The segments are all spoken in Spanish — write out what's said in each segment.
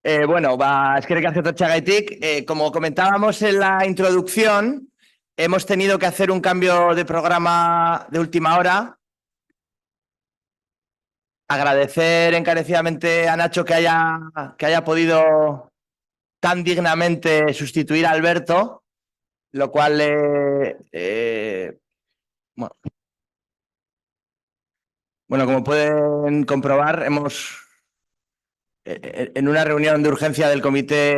Eskerrik asko Txagaitik. Como comentábamos en la introducción, hemos tenido que hacer un cambio de programa de última hora. Agradecer encarecidamente a Nacho que haya podido tan dignamente sustituir a Alberto, lo cual, como pueden comprobar, en una reunión de urgencia del comité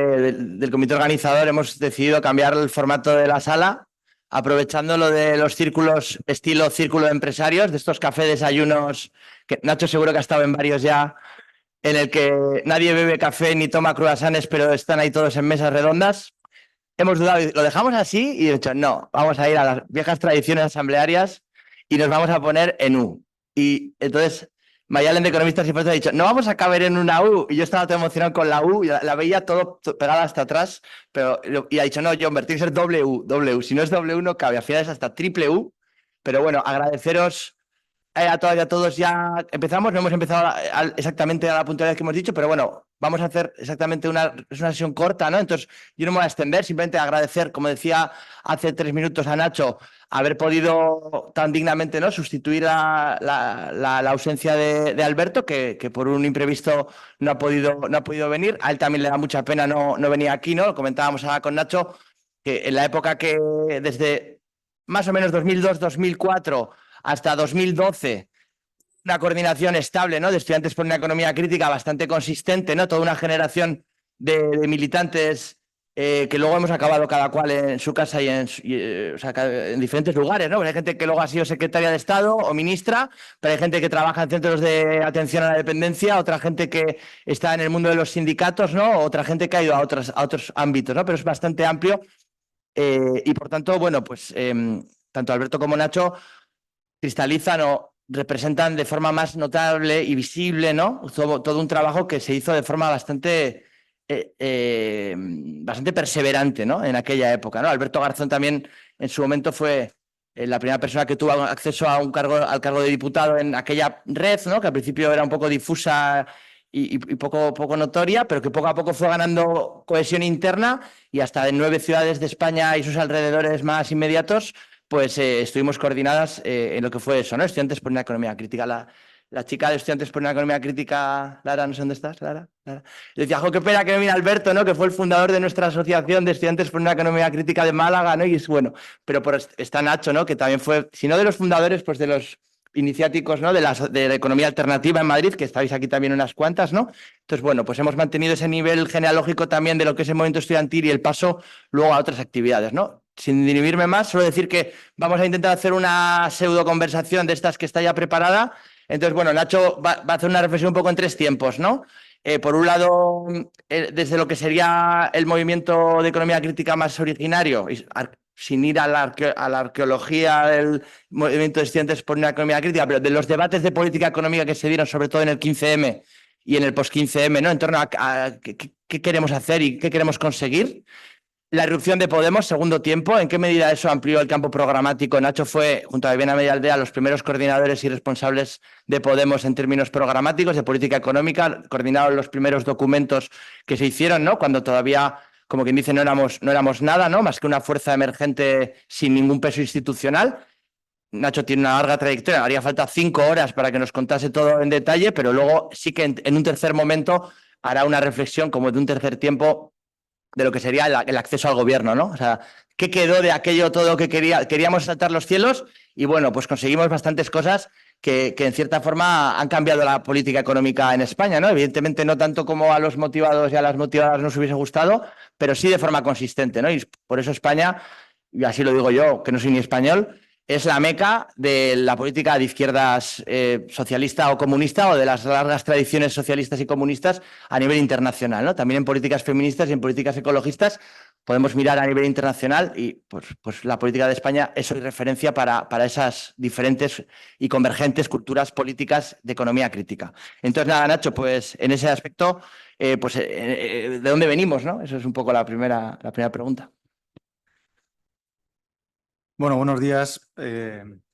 organizador hemos decidido cambiar el formato de la sala, aprovechando lo de los círculos estilo círculo de empresarios, de estos café desayunos, que Nacho seguro que ha estado en varios ya, en el que nadie bebe café ni toma croissants, pero están ahí todos en mesas redondas. Hemos dudado, lo dejamos así y he dicho, no, vamos a ir a las viejas tradiciones asamblearias y nos vamos a poner en U. Y entonces Mayalen de Economistas y Fuerzas ha dicho, no vamos a caber en una U. Y yo estaba todo emocionado con la U, y la veía todo pegada hasta atrás, y ha dicho, no, John, tiene que ser W. Si no es W no cabe, al final es hasta triple U. Pero bueno, agradeceros a todas y a todos. Ya empezamos, no hemos empezado exactamente a la puntualidad que hemos dicho, pero bueno, vamos a hacer exactamente una sesión corta, ¿no? Entonces, yo no me voy a extender, simplemente agradecer, como decía hace 3 minutos a Nacho, haber podido tan dignamente, ¿no?, sustituir la ausencia de Alberto, que por un imprevisto no ha podido venir. A él también le da mucha pena no venir aquí, ¿no? Lo comentábamos ahora con Nacho, que en la época que desde más o menos 2002-2004 hasta 2012, una coordinación estable, ¿no?, de estudiantes por una economía crítica bastante consistente, ¿no? Toda una generación de militantes que luego hemos acabado cada cual en su casa y en diferentes lugares, ¿no? Hay gente que luego ha sido secretaria de Estado o ministra, pero hay gente que trabaja en centros de atención a la dependencia, otra gente que está en el mundo de los sindicatos, ¿no? Otra gente que ha ido a otros ámbitos, ¿no? Pero es bastante amplio y por tanto, tanto Alberto como Nacho cristalizan o representan de forma más notable y visible, ¿no?, todo un trabajo que se hizo de forma bastante perseverante, ¿no?, en aquella época, ¿no? Alberto Garzón también en su momento fue la primera persona que tuvo acceso a al cargo de diputado en aquella red, ¿no?, que al principio era un poco difusa y poco notoria, pero que poco a poco fue ganando cohesión interna, y hasta en 9 ciudades de España y sus alrededores más inmediatos pues estuvimos coordinadas en lo que fue eso, ¿no? Estudiantes por una economía crítica. La chica de Estudiantes por una economía crítica, Lara, no sé dónde estás, Lara. Decía, jo, qué pena que no viene Alberto, ¿no?, que fue el fundador de nuestra asociación de Estudiantes por una economía crítica de Málaga, ¿no? Y es bueno, pero está Nacho, ¿no?, que también fue, si no de los fundadores, pues de los iniciáticos, ¿no?, de la economía alternativa en Madrid, que estáis aquí también unas cuantas, ¿no? Entonces, bueno, pues hemos mantenido ese nivel genealógico también de lo que es el movimiento estudiantil y el paso luego a otras actividades, ¿no? Sin inhibirme más, solo decir que vamos a intentar hacer una pseudo conversación de estas que está ya preparada. Entonces, bueno, Nacho va a hacer una reflexión un poco en 3 tiempos, ¿no? Por un lado, desde lo que sería el movimiento de economía crítica más originario, sin ir a la arqueología del movimiento de estudiantes por una economía crítica, pero de los debates de política económica que se dieron, sobre todo en el 15M y en el post-15M, ¿no?, en torno a qué queremos hacer y qué queremos conseguir. La irrupción de Podemos, segundo tiempo, ¿en qué medida eso amplió el campo programático? Nacho fue, junto a Viviana Medialdea, los primeros coordinadores y responsables de Podemos en términos programáticos, de política económica, coordinaron los primeros documentos que se hicieron, ¿no?, cuando todavía, como quien dice, no éramos nada, ¿no?, más que una fuerza emergente sin ningún peso institucional. Nacho tiene una larga trayectoria, haría falta 5 horas para que nos contase todo en detalle, pero luego sí que en un tercer momento hará una reflexión como de un tercer tiempo de lo que sería el acceso al gobierno, ¿no? O sea, ¿qué quedó de aquello todo que queríamos saltar los cielos? Y bueno, pues conseguimos bastantes cosas que en cierta forma han cambiado la política económica en España, ¿no? Evidentemente no tanto como a los motivados y a las motivadas nos hubiese gustado, pero sí de forma consistente, ¿no? Y por eso España, y así lo digo yo, que no soy ni español, es la meca de la política de izquierdas socialista o comunista, o de las largas tradiciones socialistas y comunistas a nivel internacional, ¿no? También en políticas feministas y en políticas ecologistas podemos mirar a nivel internacional y pues la política de España es hoy referencia para esas diferentes y convergentes culturas políticas de economía crítica. Entonces, nada, Nacho, pues en ese aspecto, ¿de dónde venimos, no? Eso es un poco la primera pregunta. Bueno, buenos días.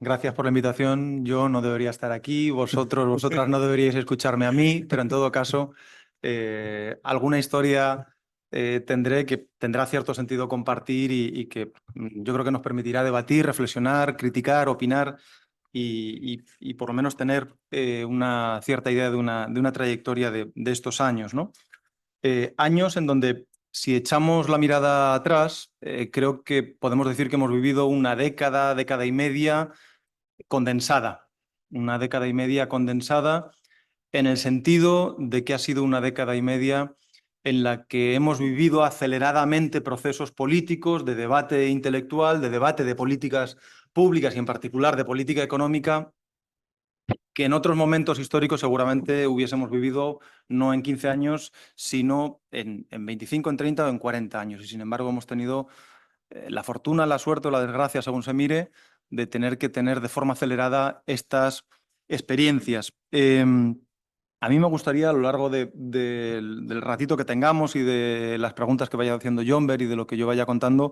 Gracias por la invitación. Yo no debería estar aquí, vosotras no deberíais escucharme a mí, pero en todo caso, alguna historia tendré que tendrá cierto sentido compartir y que yo creo que nos permitirá debatir, reflexionar, criticar, opinar y por lo menos tener una cierta idea de una trayectoria de estos años, ¿no? Años en donde, si echamos la mirada atrás, creo que podemos decir que hemos vivido una década, década y media condensada. Una década y media condensada en el sentido de que ha sido una década y media en la que hemos vivido aceleradamente procesos políticos, de debate intelectual, de debate de políticas públicas y en particular de política económica, que en otros momentos históricos seguramente hubiésemos vivido no en 15 años, sino en 25, en 30 o en 40 años. Y sin embargo hemos tenido la fortuna, la suerte o la desgracia, según se mire, de tener que tener de forma acelerada estas experiencias. A mí me gustaría, a lo largo del ratito que tengamos y de las preguntas que vaya haciendo Jonber y de lo que yo vaya contando,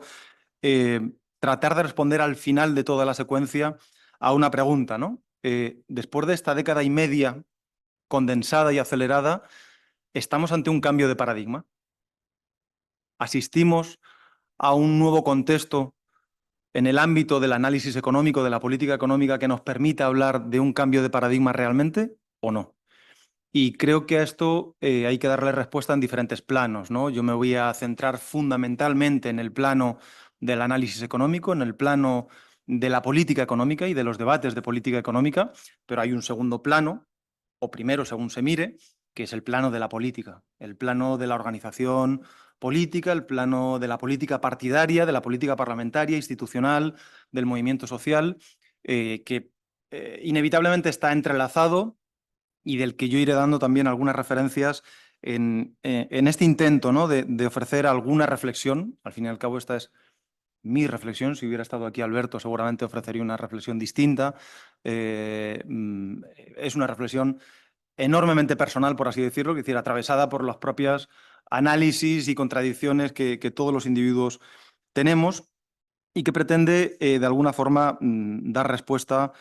tratar de responder al final de toda la secuencia a una pregunta, ¿no? Después de esta década y media condensada y acelerada, ¿estamos ante un cambio de paradigma? ¿Asistimos a un nuevo contexto en el ámbito del análisis económico, de la política económica, que nos permita hablar de un cambio de paradigma realmente o no? Y creo que a esto hay que darle respuesta en diferentes planos, ¿no? Yo me voy a centrar fundamentalmente en el plano del análisis económico, en el plano de la política económica y de los debates de política económica, pero hay un segundo plano, o primero según se mire, que es el plano de la política, el plano de la organización política, el plano de la política partidaria, de la política parlamentaria, institucional, del movimiento social, que inevitablemente está entrelazado y del que yo iré dando también algunas referencias en este intento, ¿no? de ofrecer alguna reflexión. Al fin y al cabo esta es mi reflexión. Si hubiera estado aquí Alberto seguramente ofrecería una reflexión distinta. Es una reflexión enormemente personal, por así decirlo, es decir, atravesada por los propios análisis y contradicciones que todos los individuos tenemos y que pretende de alguna forma dar respuesta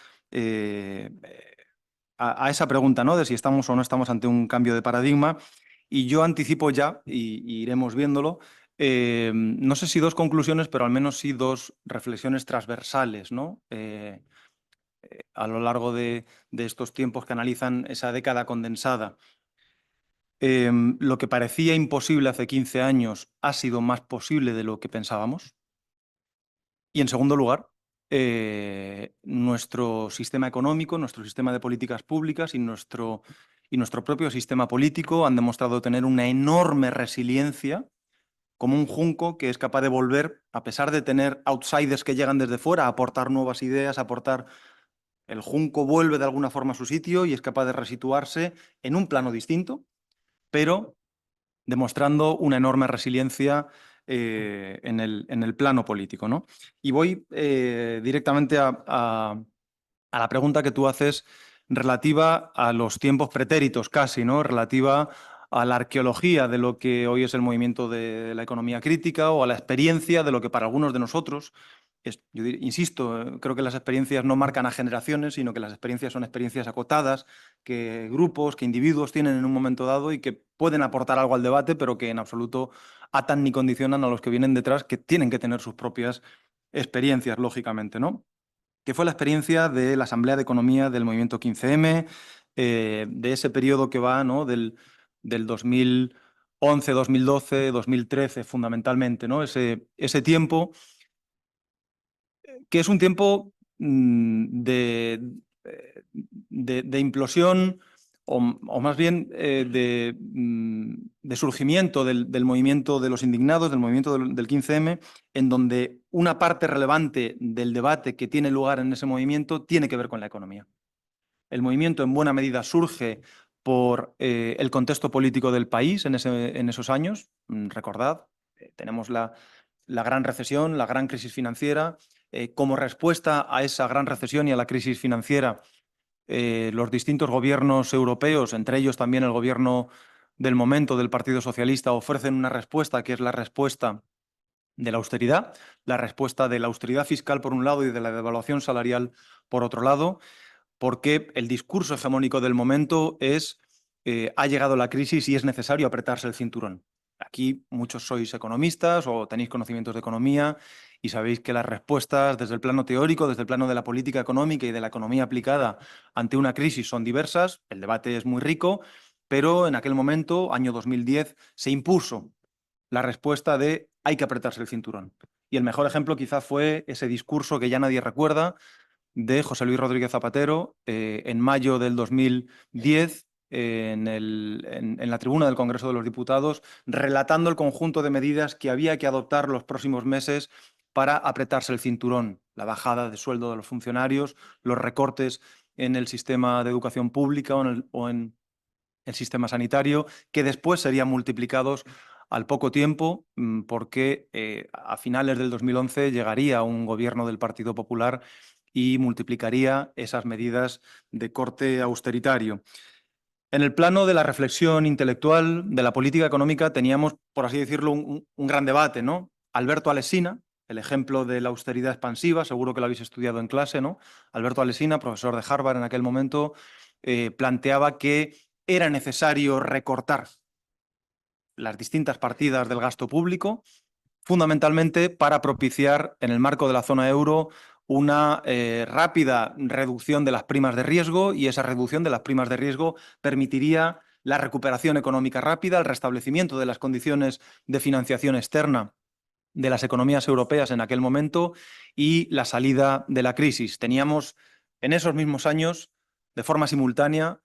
a esa pregunta, ¿no? De si estamos o no estamos ante un cambio de paradigma. Y yo anticipo ya, y iremos viéndolo, no sé si dos conclusiones, pero al menos sí dos reflexiones transversales, ¿no? A lo largo de estos tiempos que analizan esa década condensada. Lo que parecía imposible hace 15 años ha sido más posible de lo que pensábamos. Y en segundo lugar, nuestro sistema económico, nuestro sistema de políticas públicas y nuestro propio sistema político han demostrado tener una enorme resiliencia, como un junco que es capaz de volver, a pesar de tener outsiders que llegan desde fuera, a aportar nuevas ideas, a aportar... El junco vuelve de alguna forma a su sitio y es capaz de resituarse en un plano distinto, pero demostrando una enorme resiliencia en el plano político, ¿no? Y voy directamente a la pregunta que tú haces relativa a los tiempos pretéritos casi, ¿no? Relativa a la arqueología de lo que hoy es el movimiento de la economía crítica o a la experiencia de lo que para algunos de nosotros es, insisto, creo que las experiencias no marcan a generaciones, sino que las experiencias son experiencias acotadas, que grupos, que individuos tienen en un momento dado y que pueden aportar algo al debate, pero que en absoluto atan ni condicionan a los que vienen detrás, que tienen que tener sus propias experiencias, lógicamente, ¿no? Que fue la experiencia de la Asamblea de Economía del movimiento 15M, de ese periodo que va, ¿no? del 2011, 2012, 2013 fundamentalmente, ¿no? Ese tiempo que es un tiempo de implosión o más bien de surgimiento del movimiento de los indignados, del movimiento del 15M, en donde una parte relevante del debate que tiene lugar en ese movimiento tiene que ver con la economía. El movimiento en buena medida surge por el contexto político del país en esos años. Recordad, tenemos la gran recesión, la gran crisis financiera. Como respuesta a esa gran recesión y a la crisis financiera, los distintos gobiernos europeos, entre ellos también el gobierno del momento del Partido Socialista, ofrecen una respuesta que es la respuesta de la austeridad fiscal por un lado y de la devaluación salarial por otro lado, porque el discurso hegemónico del momento es ha llegado la crisis y es necesario apretarse el cinturón. Aquí muchos sois economistas o tenéis conocimientos de economía y sabéis que las respuestas desde el plano teórico, desde el plano de la política económica y de la economía aplicada ante una crisis son diversas. El debate es muy rico, pero en aquel momento, año 2010, se impuso la respuesta de hay que apretarse el cinturón. Y el mejor ejemplo quizá fue ese discurso que ya nadie recuerda de José Luis Rodríguez Zapatero en mayo del 2010 en la tribuna del Congreso de los Diputados, relatando el conjunto de medidas que había que adoptar los próximos meses para apretarse el cinturón, la bajada de sueldo de los funcionarios, los recortes en el sistema de educación pública o en el sistema sanitario, que después serían multiplicados al poco tiempo, porque a finales del 2011 llegaría un gobierno del Partido Popular y multiplicaría esas medidas de corte austeritario. En el plano de la reflexión intelectual de la política económica teníamos, por así decirlo, un gran debate, ¿no? Alberto Alsina, el ejemplo de la austeridad expansiva, seguro que lo habéis estudiado en clase, ¿no? Alberto Alsina, profesor de Harvard en aquel momento, planteaba que era necesario recortar las distintas partidas del gasto público, fundamentalmente para propiciar, en el marco de la zona euro, una rápida reducción de las primas de riesgo, y esa reducción de las primas de riesgo permitiría la recuperación económica rápida, el restablecimiento de las condiciones de financiación externa de las economías europeas en aquel momento y la salida de la crisis. Teníamos en esos mismos años, de forma simultánea,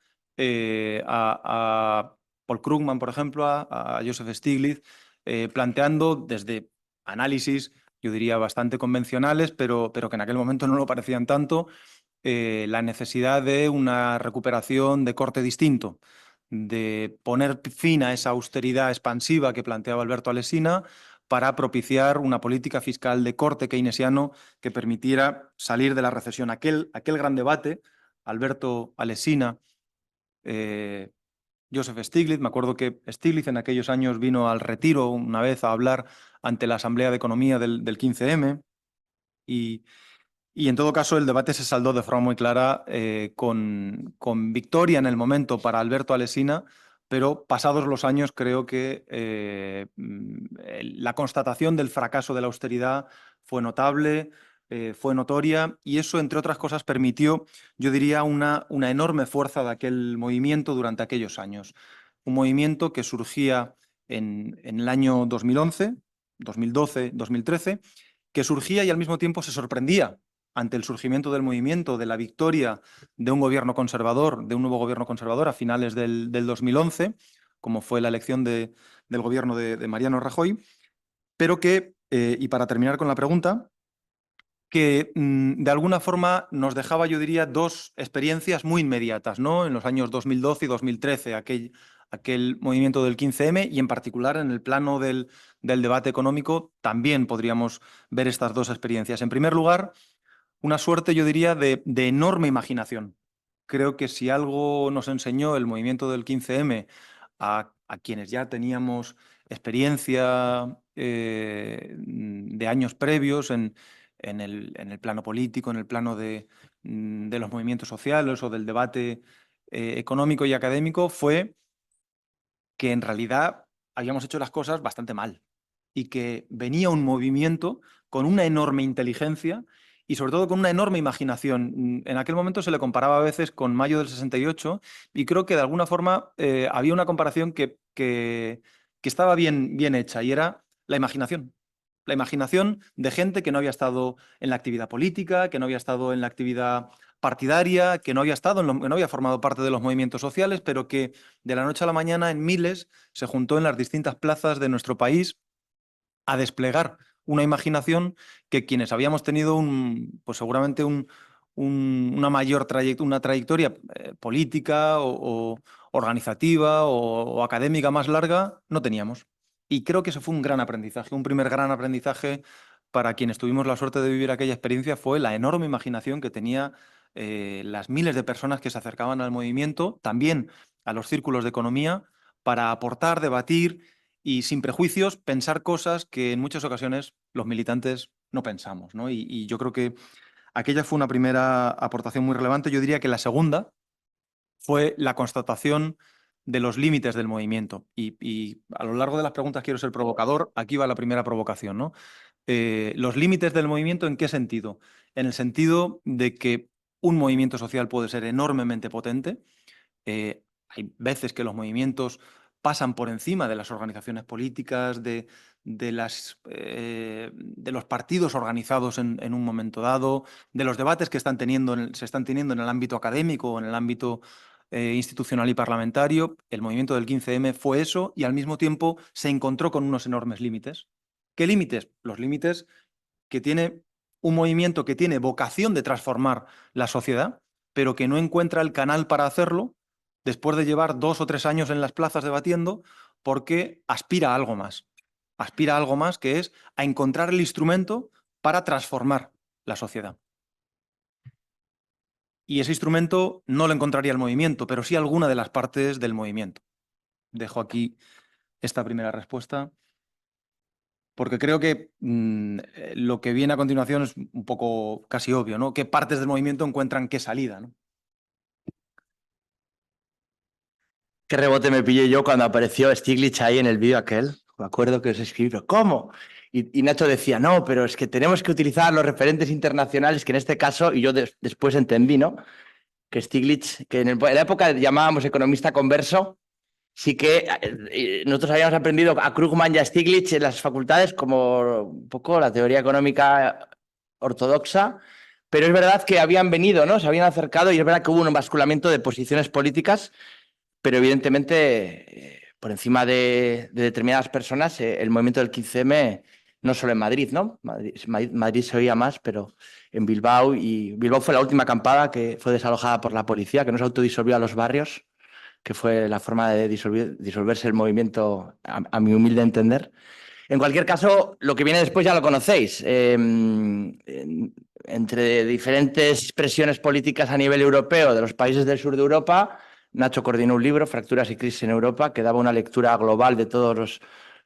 a Paul Krugman, por ejemplo, a Joseph Stiglitz, planteando desde análisis, yo diría, bastante convencionales, pero que en aquel momento no lo parecían tanto, la necesidad de una recuperación de corte distinto, de poner fin a esa austeridad expansiva que planteaba Alberto Alsina para propiciar una política fiscal de corte keynesiano que permitiera salir de la recesión. Aquel gran debate, Alberto Alsina, Joseph Stiglitz, me acuerdo que Stiglitz en aquellos años vino al Retiro una vez a hablar ante la Asamblea de Economía del 15M y en todo caso el debate se saldó de forma muy clara con victoria en el momento para Alberto Alsina, pero pasados los años creo que la constatación del fracaso de la austeridad fue notable, fue notoria, y eso, entre otras cosas, permitió, yo diría, una enorme fuerza de aquel movimiento durante aquellos años. Un movimiento que surgía en el año 2011, 2012, 2013, que surgía y al mismo tiempo se sorprendía ante el surgimiento del movimiento, de la victoria de un gobierno conservador, de un nuevo gobierno conservador a finales del 2011, como fue la elección del gobierno de Mariano Rajoy, pero que, y para terminar con la pregunta, que de alguna forma nos dejaba, yo diría, dos experiencias muy inmediatas, ¿no? En los años 2012 y 2013, aquel movimiento del 15M, y en particular en el plano del debate económico también podríamos ver estas dos experiencias. En primer lugar, una suerte, yo diría, de enorme imaginación. Creo que si algo nos enseñó el movimiento del 15M a quienes ya teníamos experiencia de años previos en el plano político, en el plano de los movimientos sociales o del debate económico y académico, fue que en realidad habíamos hecho las cosas bastante mal y que venía un movimiento con una enorme inteligencia y sobre todo con una enorme imaginación. En aquel momento se le comparaba a veces con mayo del 68 y creo que de alguna forma había una comparación que estaba bien hecha, y era la imaginación. La imaginación de gente que no había estado en la actividad política, que no había estado en la actividad partidaria, que no había estado que no había formado parte de los movimientos sociales, pero que de la noche a la mañana en miles se juntó en las distintas plazas de nuestro país a desplegar una imaginación que quienes habíamos tenido pues seguramente una mayor una trayectoria política o organizativa o académica más larga no teníamos. Y creo que eso fue un gran aprendizaje. Un primer gran aprendizaje para quienes tuvimos la suerte de vivir aquella experiencia fue la enorme imaginación que tenía las miles de personas que se acercaban al movimiento, también a los círculos de economía, para aportar, debatir y sin prejuicios pensar cosas que en muchas ocasiones los militantes no pensamos, ¿no? Y yo creo que aquella fue una primera aportación muy relevante. Yo diría que la segunda fue la constatación de los límites del movimiento. Y a lo largo de las preguntas quiero ser provocador. Aquí va la primera provocación, ¿no? Los límites del movimiento, ¿en qué sentido? En el sentido de que un movimiento social puede ser enormemente potente. Hay veces que los movimientos pasan por encima de las organizaciones políticas, de los partidos organizados en un momento dado, de los debates que se están teniendo en el ámbito académico o en el ámbito institucional y parlamentario. El movimiento del 15M fue eso y al mismo tiempo se encontró con unos enormes límites. ¿Qué límites? Los límites que tiene un movimiento que tiene vocación de transformar la sociedad, pero que no encuentra el canal para hacerlo después de llevar 2 o 3 años en las plazas debatiendo, porque aspira a algo más. Aspira a algo más, que es a encontrar el instrumento para transformar la sociedad. Y ese instrumento no lo encontraría el movimiento, pero sí alguna de las partes del movimiento. Dejo aquí esta primera respuesta, porque creo que lo que viene a continuación es un poco casi obvio, ¿no? ¿Qué partes del movimiento encuentran qué salida, ¿no? Qué rebote me pillé yo cuando apareció Stiglitz ahí en el vídeo aquel. Me acuerdo que os escribí, "¿Pero cómo?". Y Nacho decía, no, pero es que tenemos que utilizar los referentes internacionales, que en este caso, y yo después entendí, ¿no? Que Stiglitz, que en la época llamábamos economista converso, sí que nosotros habíamos aprendido a Krugman y a Stiglitz en las facultades como un poco la teoría económica ortodoxa, pero es verdad que habían venido, ¿no? Se habían acercado y es verdad que hubo un basculamiento de posiciones políticas, pero evidentemente por encima de determinadas personas, el movimiento del 15M, no solo en Madrid, ¿no? Madrid se oía más, pero en Bilbao, y Bilbao fue la última acampada que fue desalojada por la policía, que no se autodisolvió a los barrios, que fue la forma de disolverse el movimiento, a mi humilde entender. En cualquier caso, lo que viene después ya lo conocéis. Entre diferentes presiones políticas a nivel europeo de los países del sur de Europa, Nacho coordinó un libro, Fracturas y Crisis en Europa, que daba una lectura global de todos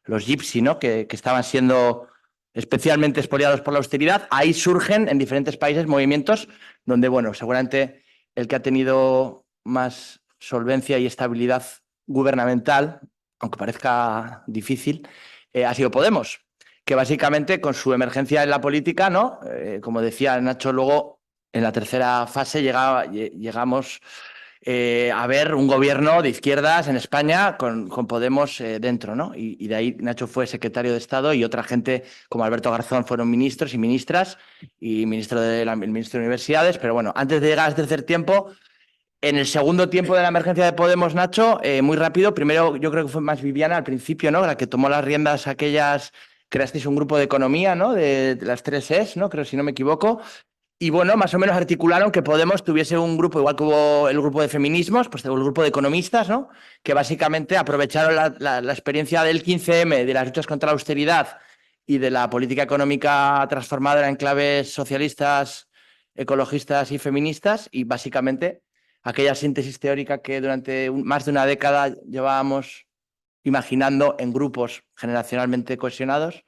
los gypsy, ¿no? que estaban siendo especialmente expoliados por la austeridad. Ahí surgen en diferentes países movimientos donde, bueno, seguramente el que ha tenido más solvencia y estabilidad gubernamental, aunque parezca difícil, ha sido Podemos, que básicamente con su emergencia en la política, ¿no? Como decía Nacho, luego en la tercera fase llegamos a ver un gobierno de izquierdas en España con Podemos dentro, ¿no? Y de ahí Nacho fue secretario de Estado y otra gente como Alberto Garzón fueron ministros y ministras y ministro el ministro de Universidades, pero bueno, antes de llegar al tercer tiempo, en el segundo tiempo de la emergencia de Podemos, Nacho, muy rápido, primero yo creo que fue más Viviana al principio, ¿no? La que tomó las riendas aquellas, creasteis un grupo de economía, ¿no? De las 3 Es, ¿no? Creo, si no me equivoco. Y bueno, más o menos articularon que Podemos tuviese un grupo, igual que hubo el grupo de feminismos, pues el grupo de economistas, ¿no? Que básicamente aprovecharon la experiencia del 15M, de las luchas contra la austeridad y de la política económica transformada en claves socialistas, ecologistas y feministas, y básicamente aquella síntesis teórica que durante más de una década llevábamos imaginando en grupos generacionalmente cohesionados,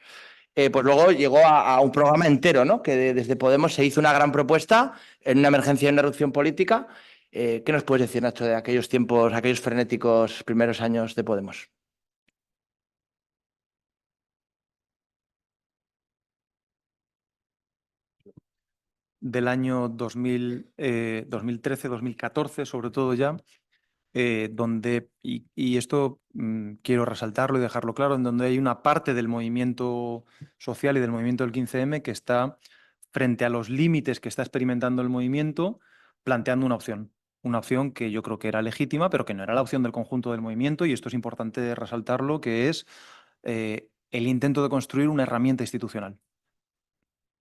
pues luego llegó a un programa entero, ¿no? Que desde Podemos se hizo una gran propuesta en una emergencia y una erupción política. ¿Qué nos puedes decir, Nacho, de aquellos tiempos, aquellos frenéticos primeros años de Podemos? Del año 2013-2014, sobre todo ya, donde, y esto quiero resaltarlo y dejarlo claro, en donde hay una parte del movimiento social y del movimiento del 15M que está frente a los límites que está experimentando el movimiento, planteando una opción que yo creo que era legítima, pero que no era la opción del conjunto del movimiento, y esto es importante resaltarlo, que es el intento de construir una herramienta institucional.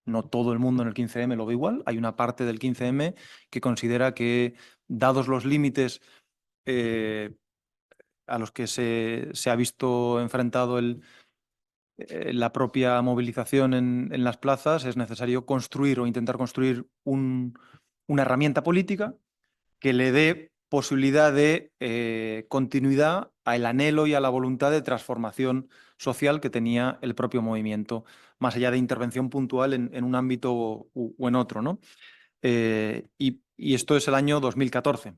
No todo el mundo en el 15M lo ve igual. Hay una parte del 15M que considera que, dados los límites a los que se ha visto enfrentado la propia movilización en las plazas, es necesario construir o intentar construir una herramienta política que le dé posibilidad de continuidad al anhelo y a la voluntad de transformación social que tenía el propio movimiento, más allá de intervención puntual en un ámbito o en otro, ¿no? Y esto es el año 2014.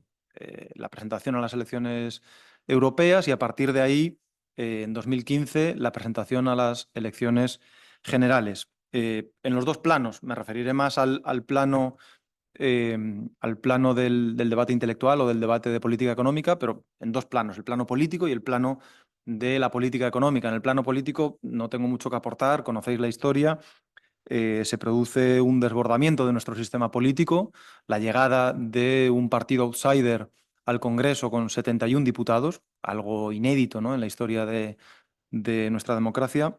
La presentación a las elecciones europeas y a partir de ahí, en 2015, la presentación a las elecciones generales. En los dos planos, me referiré más al plano del debate intelectual o del debate de política económica, pero en dos planos, el plano político y el plano de la política económica. En el plano político no tengo mucho que aportar, conocéis la historia. Se produce un desbordamiento de nuestro sistema político, la llegada de un partido outsider al Congreso con 71 diputados, algo inédito, ¿no?, en la historia de nuestra democracia,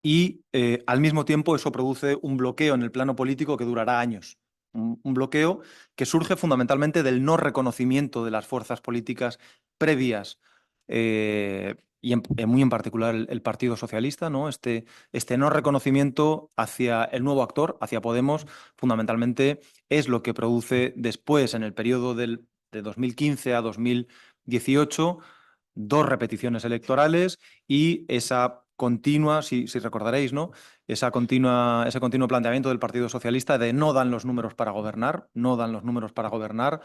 y al mismo tiempo eso produce un bloqueo en el plano político que durará años. Un bloqueo que surge fundamentalmente del no reconocimiento de las fuerzas políticas previas y muy en particular el Partido Socialista, ¿no? Este no reconocimiento hacia el nuevo actor, hacia Podemos, fundamentalmente es lo que produce después, en el periodo de 2015 a 2018, dos repeticiones electorales y esa continua, si recordaréis, ¿no?, ese continuo planteamiento del Partido Socialista de no dan los números para gobernar, no dan los números para gobernar.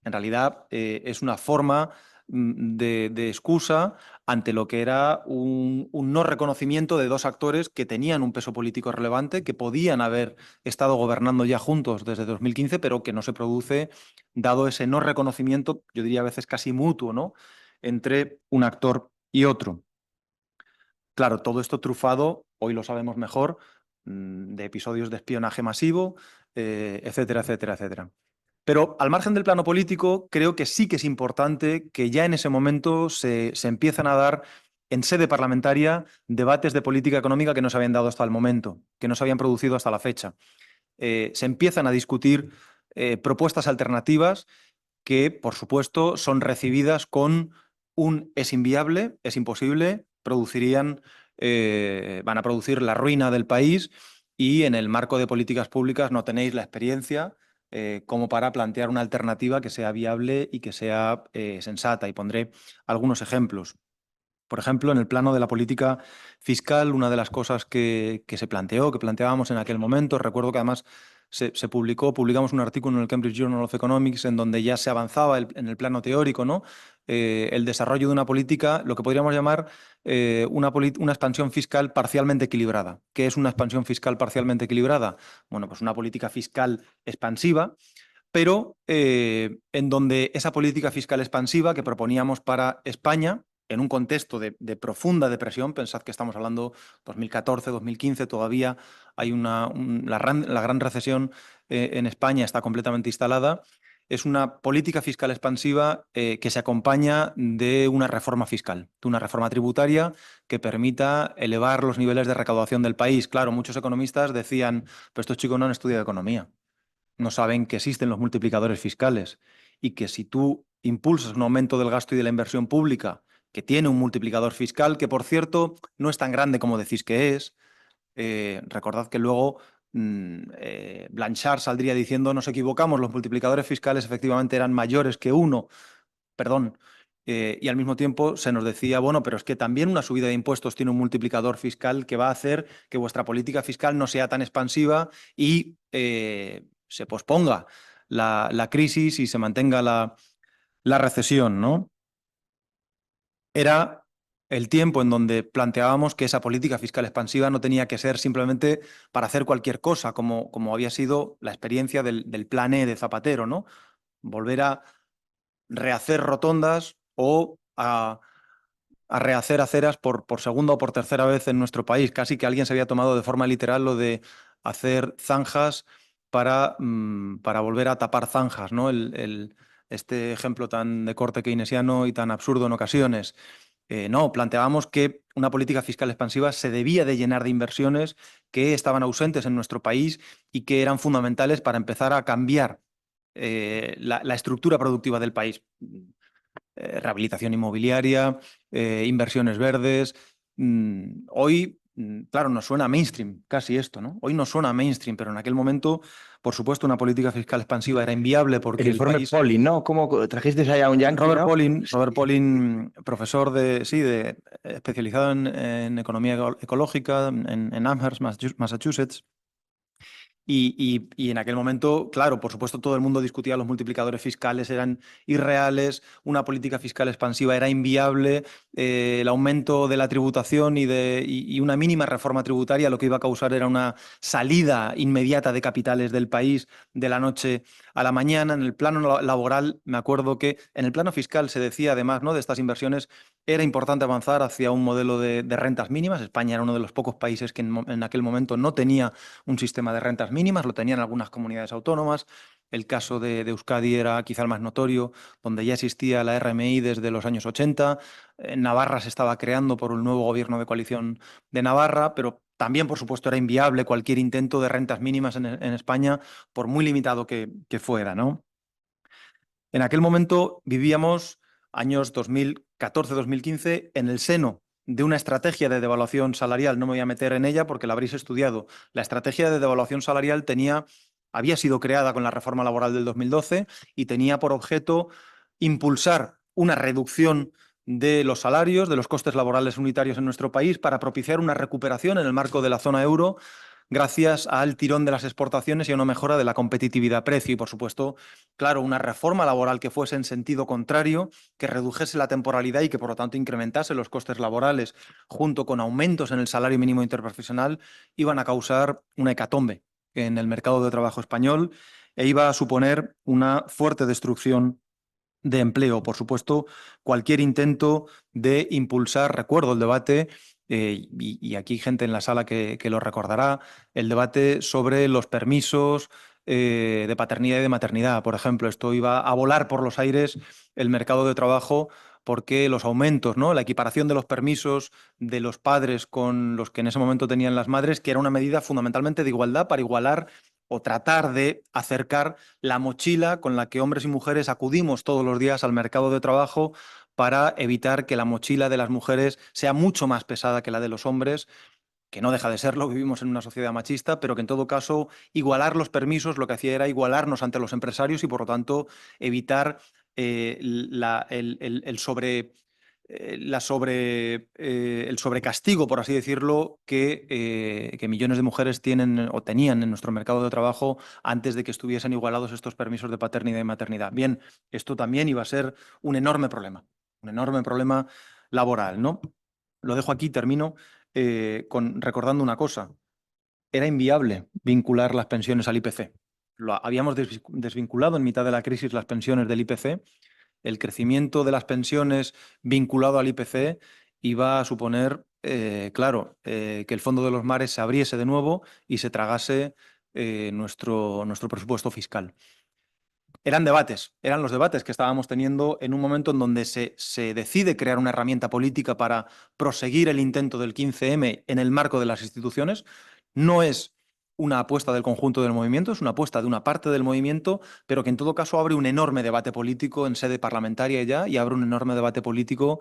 En realidad es una forma de excusa ante lo que era un no reconocimiento de dos actores que tenían un peso político relevante, que podían haber estado gobernando ya juntos desde 2015, pero que no se produce dado ese no reconocimiento, yo diría a veces casi mutuo, ¿no?, entre un actor y otro. Claro, todo esto trufado, hoy lo sabemos mejor, de episodios de espionaje masivo, etcétera, etcétera, etcétera. Pero al margen del plano político, creo que sí que es importante que ya en ese momento se empiezan a dar en sede parlamentaria debates de política económica que no se habían dado hasta el momento, que no se habían producido hasta la fecha. Se empiezan a discutir propuestas alternativas que, por supuesto, son recibidas con un es inviable, es imposible, van a producir la ruina del país y en el marco de políticas públicas no tenéis la experiencia como para plantear una alternativa que sea viable y que sea sensata. Y pondré algunos ejemplos. Por ejemplo, en el plano de la política fiscal, una de las cosas que se planteó, que planteábamos en aquel momento, recuerdo que además publicamos un artículo en el Cambridge Journal of Economics en donde ya se avanzaba en el plano teórico, ¿no?, el desarrollo de una política, lo que podríamos llamar una expansión fiscal parcialmente equilibrada. ¿Qué es una expansión fiscal parcialmente equilibrada? Bueno, pues una política fiscal expansiva, pero en donde esa política fiscal expansiva que proponíamos para España, en un contexto de profunda depresión, pensad que estamos hablando 2014, 2015, todavía hay la gran recesión en España está completamente instalada, es una política fiscal expansiva que se acompaña de una reforma fiscal, de una reforma tributaria que permita elevar los niveles de recaudación del país. Claro, muchos economistas decían, pero estos chicos no han estudiado economía, no saben que existen los multiplicadores fiscales y que si tú impulsas un aumento del gasto y de la inversión pública que tiene un multiplicador fiscal, que por cierto no es tan grande como decís que es, recordad que luego Blanchard saldría diciendo nos equivocamos, los multiplicadores fiscales efectivamente eran mayores que uno, perdón, y al mismo tiempo se nos decía, bueno, pero es que también una subida de impuestos tiene un multiplicador fiscal que va a hacer que vuestra política fiscal no sea tan expansiva y se posponga la crisis y se mantenga la recesión, ¿no? Era el tiempo en donde planteábamos que esa política fiscal expansiva no tenía que ser simplemente para hacer cualquier cosa, como había sido la experiencia del Plan E de Zapatero, ¿no? Volver a rehacer rotondas o a rehacer aceras por segunda o por tercera vez en nuestro país. Casi que alguien se había tomado de forma literal lo de hacer zanjas para volver a tapar zanjas, ¿no? Este ejemplo tan de corte keynesiano y tan absurdo en ocasiones. No, planteábamos que una política fiscal expansiva se debía de llenar de inversiones que estaban ausentes en nuestro país y que eran fundamentales para empezar a cambiar la estructura productiva del país. Rehabilitación inmobiliaria, inversiones verdes. Hoy, claro, nos suena mainstream casi esto, ¿no? Hoy nos suena mainstream, pero en aquel momento, por supuesto, una política fiscal expansiva era inviable porque El informe país... Polin, ¿no? ¿Cómo trajisteis allá a un yankee, Robert ¿no? Pauling, profesor especializado en economía ecológica en Amherst, Massachusetts, Y en aquel momento, claro, por supuesto, todo el mundo discutía los multiplicadores fiscales, eran irreales, una política fiscal expansiva era inviable, el aumento de la tributación y una mínima reforma tributaria lo que iba a causar era una salida inmediata de capitales del país de la noche a la mañana. En el plano laboral, me acuerdo que en el plano fiscal se decía además, ¿no?, de estas inversiones, era importante avanzar hacia un modelo de rentas mínimas. España era uno de los pocos países que en aquel momento no tenía un sistema de rentas mínimas, lo tenían algunas comunidades autónomas. El caso de Euskadi era quizá el más notorio, donde ya existía la RMI desde los años 80. En Navarra se estaba creando por un nuevo gobierno de coalición de Navarra, pero también, por supuesto, era inviable cualquier intento de rentas mínimas en España, por muy limitado que fuera, ¿no? En aquel momento vivíamos años 2014-2015 en el seno de una estrategia de devaluación salarial. No me voy a meter en ella porque la habréis estudiado. La estrategia de devaluación salarial había sido creada con la reforma laboral del 2012 y tenía por objeto impulsar una reducción de los salarios, de los costes laborales unitarios en nuestro país, para propiciar una recuperación en el marco de la zona euro, gracias al tirón de las exportaciones y a una mejora de la competitividad-precio y, por supuesto, claro, una reforma laboral que fuese en sentido contrario, que redujese la temporalidad y que, por lo tanto, incrementase los costes laborales junto con aumentos en el salario mínimo interprofesional, iban a causar una hecatombe en el mercado de trabajo español e iba a suponer una fuerte destrucción de empleo. Por supuesto, cualquier intento de impulsar, recuerdo el debate, y aquí hay gente en la sala que lo recordará, el debate sobre los permisos de paternidad y de maternidad. Por ejemplo, esto iba a volar por los aires el mercado de trabajo porque los aumentos, ¿no?, la equiparación de los permisos de los padres con los que en ese momento tenían las madres, que era una medida fundamentalmente de igualdad para igualar o tratar de acercar la mochila con la que hombres y mujeres acudimos todos los días al mercado de trabajo, para evitar que la mochila de las mujeres sea mucho más pesada que la de los hombres, que no deja de serlo, vivimos en una sociedad machista, pero que en todo caso igualar los permisos lo que hacía era igualarnos ante los empresarios y, por lo tanto, evitar el sobrecastigo, por así decirlo, que millones de mujeres tienen o tenían en nuestro mercado de trabajo antes de que estuviesen igualados estos permisos de paternidad y maternidad. Bien, esto también iba a ser un enorme problema laboral, ¿no? Lo dejo aquí, termino recordando una cosa. Era inviable vincular las pensiones al IPC. Habíamos desvinculado en mitad de la crisis las pensiones del IPC. El crecimiento de las pensiones vinculado al IPC iba a suponer, que el fondo de los mares se abriese de nuevo y se tragase nuestro presupuesto fiscal. Eran los debates que estábamos teniendo en un momento en donde se decide crear una herramienta política para proseguir el intento del 15M en el marco de las instituciones. No es una apuesta del conjunto del movimiento, es una apuesta de una parte del movimiento, pero que en todo caso abre un enorme debate político en sede parlamentaria ya, y abre un enorme debate político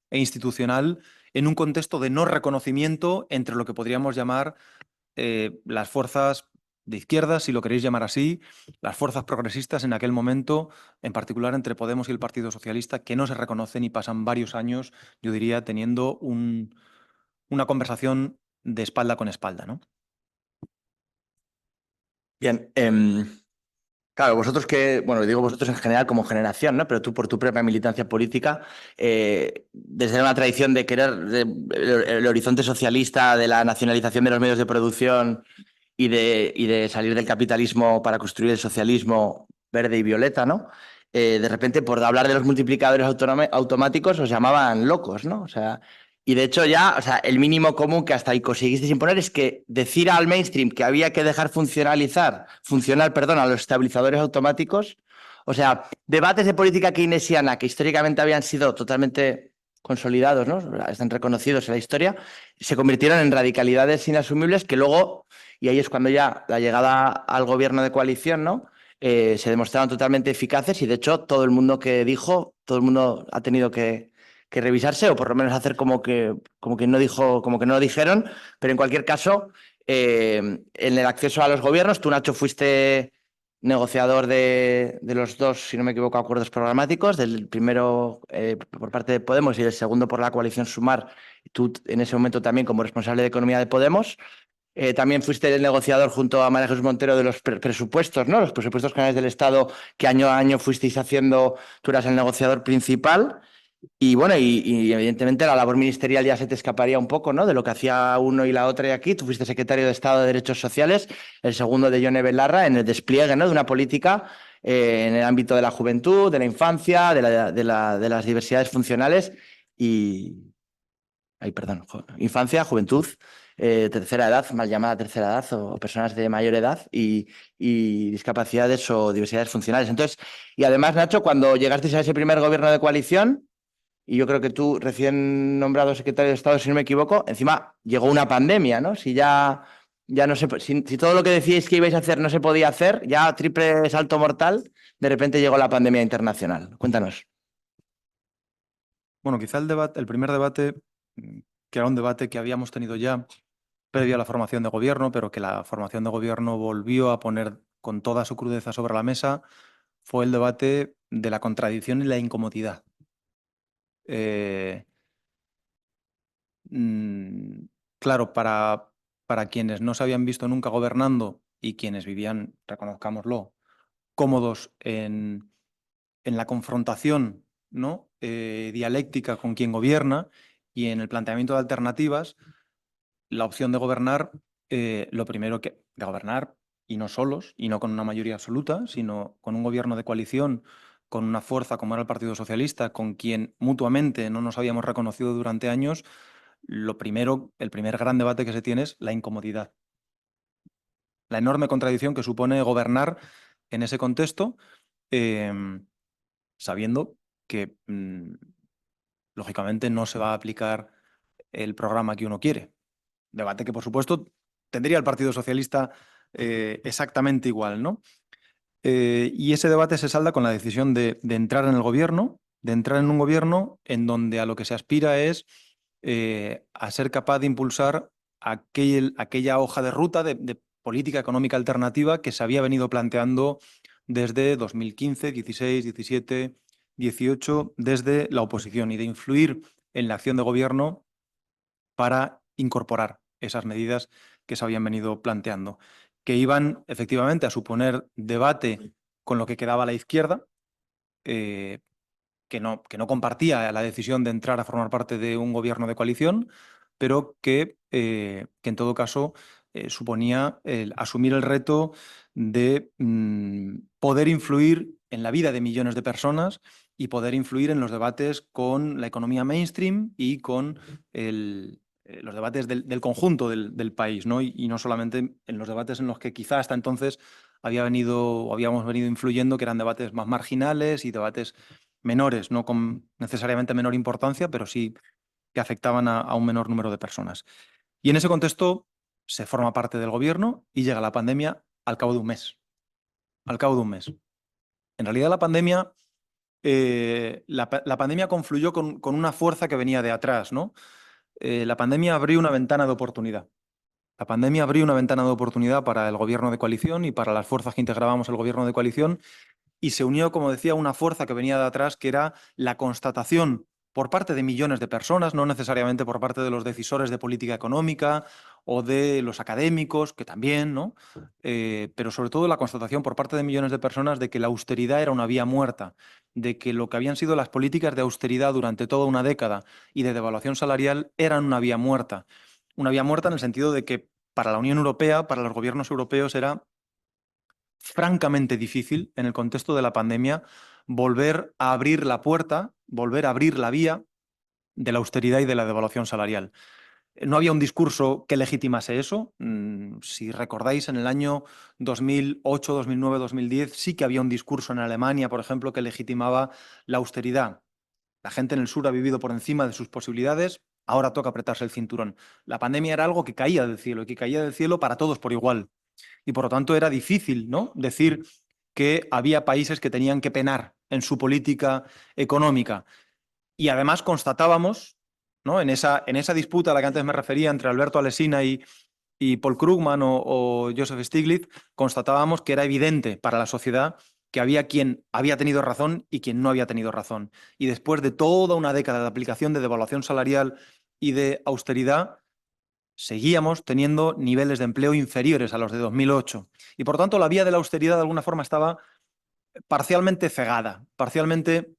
e institucional en un contexto de no reconocimiento entre lo que podríamos llamar las fuerzas de izquierda, si lo queréis llamar así, las fuerzas progresistas en aquel momento, en particular entre Podemos y el Partido Socialista, que no se reconocen y pasan varios años, yo diría, teniendo una conversación de espalda con espalda, ¿no? Bien, claro, vosotros bueno, digo vosotros en general como generación, ¿no? Pero tú por tu propia militancia política, desde una tradición de querer el horizonte socialista, de la nacionalización de los medios de producción y de salir del capitalismo para construir el socialismo verde y violeta, ¿no? De repente, por hablar de los multiplicadores automáticos, os llamaban locos, ¿no? O sea, y de hecho ya, o sea, el mínimo común que hasta ahí conseguisteis imponer es que decir al mainstream que había que dejar funcionar, a los estabilizadores automáticos. O sea, debates de política keynesiana que históricamente habían sido totalmente consolidados, ¿no? Están reconocidos en la historia, se convirtieron en radicalidades inasumibles que luego, y ahí es cuando ya la llegada al gobierno de coalición, ¿no? Se demostraron totalmente eficaces y de hecho todo el mundo que dijo, todo el mundo ha tenido que revisarse o por lo menos hacer como que no dijo, como que no lo dijeron, pero en cualquier caso, en el acceso a los gobiernos, tú, Nacho, fuiste negociador de los dos, si no me equivoco, acuerdos programáticos, del primero por parte de Podemos y del segundo por la coalición Sumar, tú en ese momento también como responsable de Economía de Podemos. También fuiste el negociador junto a María Jesús Montero de los presupuestos, ¿no? Los presupuestos generales del Estado que año a año fuisteis haciendo, tú eras el negociador principal. Y bueno, y evidentemente la labor ministerial ya se te escaparía un poco, ¿no? De lo que hacía uno y la otra y aquí. Tú fuiste secretario de Estado de Derechos Sociales, el segundo de Yone Belarra, en el despliegue, ¿no? De una política en el ámbito de la juventud, de la infancia, de las diversidades funcionales y... Ay, perdón, infancia, juventud, tercera edad, mal llamada tercera edad, o personas de mayor edad y discapacidades o diversidades funcionales. Entonces, y además, Nacho, cuando llegasteis a ese primer gobierno de coalición, y yo creo que tú, recién nombrado secretario de Estado, si no me equivoco, encima llegó una pandemia, ¿no? Si ya no se, si todo lo que decíais que ibais a hacer no se podía hacer, ya triple salto mortal, de repente llegó la pandemia internacional. Cuéntanos. Bueno, quizá el primer debate, que era un debate que habíamos tenido ya previo a la formación de gobierno, pero que la formación de gobierno volvió a poner con toda su crudeza sobre la mesa, fue el debate de la contradicción y la incomodidad. Eh, claro, para quienes no se habían visto nunca gobernando y quienes vivían, reconozcámoslo, cómodos en la confrontación, ¿no? Dialéctica con quien gobierna y en el planteamiento de alternativas, la opción de gobernar, lo primero que de gobernar, y no solos, y no con una mayoría absoluta, sino con un gobierno de coalición, con una fuerza como era el Partido Socialista, con quien mutuamente no nos habíamos reconocido durante años, lo primero, el primer gran debate que se tiene es la incomodidad. La enorme contradicción que supone gobernar en ese contexto, sabiendo que lógicamente no se va a aplicar el programa que uno quiere. Debate que, por supuesto, tendría el Partido Socialista exactamente igual, ¿no? Y ese debate se salda con la decisión de entrar en el gobierno, de entrar en un gobierno en donde a lo que se aspira es a ser capaz de impulsar aquella hoja de ruta de política económica alternativa que se había venido planteando desde 2015, 16, 17, 18, desde la oposición, y de influir en la acción de gobierno para incorporar esas medidas que se habían venido planteando, que iban efectivamente a suponer debate con lo que quedaba a la izquierda, que no compartía la decisión de entrar a formar parte de un gobierno de coalición, pero que en todo caso suponía asumir el reto de poder influir en la vida de millones de personas y poder influir en los debates con la economía mainstream y con los debates del conjunto del país, ¿no? Y no solamente en los debates en los que quizá hasta entonces habíamos venido influyendo, que eran debates más marginales y debates menores, no con necesariamente menor importancia, pero sí que afectaban a un menor número de personas. Y en ese contexto se forma parte del gobierno y llega la pandemia al cabo de un mes. Al cabo de un mes. En realidad la pandemia, la pandemia confluyó con una fuerza que venía de atrás, ¿no? La pandemia abrió una ventana de oportunidad. La pandemia abrió una ventana de oportunidad para el gobierno de coalición y para las fuerzas que integrábamos el gobierno de coalición, y se unió, como decía, una fuerza que venía de atrás, que era la constatación por parte de millones de personas, no necesariamente por parte de los decisores de política económica o de los académicos, que también, ¿no? Pero sobre todo la constatación por parte de millones de personas de que la austeridad era una vía muerta, de que lo que habían sido las políticas de austeridad durante toda una década y de devaluación salarial eran una vía muerta. Una vía muerta en el sentido de que para la Unión Europea, para los gobiernos europeos, era francamente difícil, en el contexto de la pandemia, volver a abrir la puerta, volver a abrir la vía de la austeridad y de la devaluación salarial. No había un discurso que legitimase eso. Si recordáis, en el año 2008, 2009, 2010 sí que había un discurso en Alemania, por ejemplo, que legitimaba la austeridad. La gente en el sur ha vivido por encima de sus posibilidades, ahora toca apretarse el cinturón. La pandemia era algo que caía del cielo, y que caía del cielo para todos por igual. Y por lo tanto era difícil, ¿no?, decir que había países que tenían que penar en su política económica. Y además constatábamos, ¿no?, en esa disputa a la que antes me refería entre Alberto Alsina y Paul Krugman o Joseph Stiglitz, constatábamos que era evidente para la sociedad que había quien había tenido razón y quien no había tenido razón. Y después de toda una década de aplicación de devaluación salarial y de austeridad, seguíamos teniendo niveles de empleo inferiores a los de 2008. Y por tanto la vía de la austeridad de alguna forma estaba parcialmente cegada, parcialmente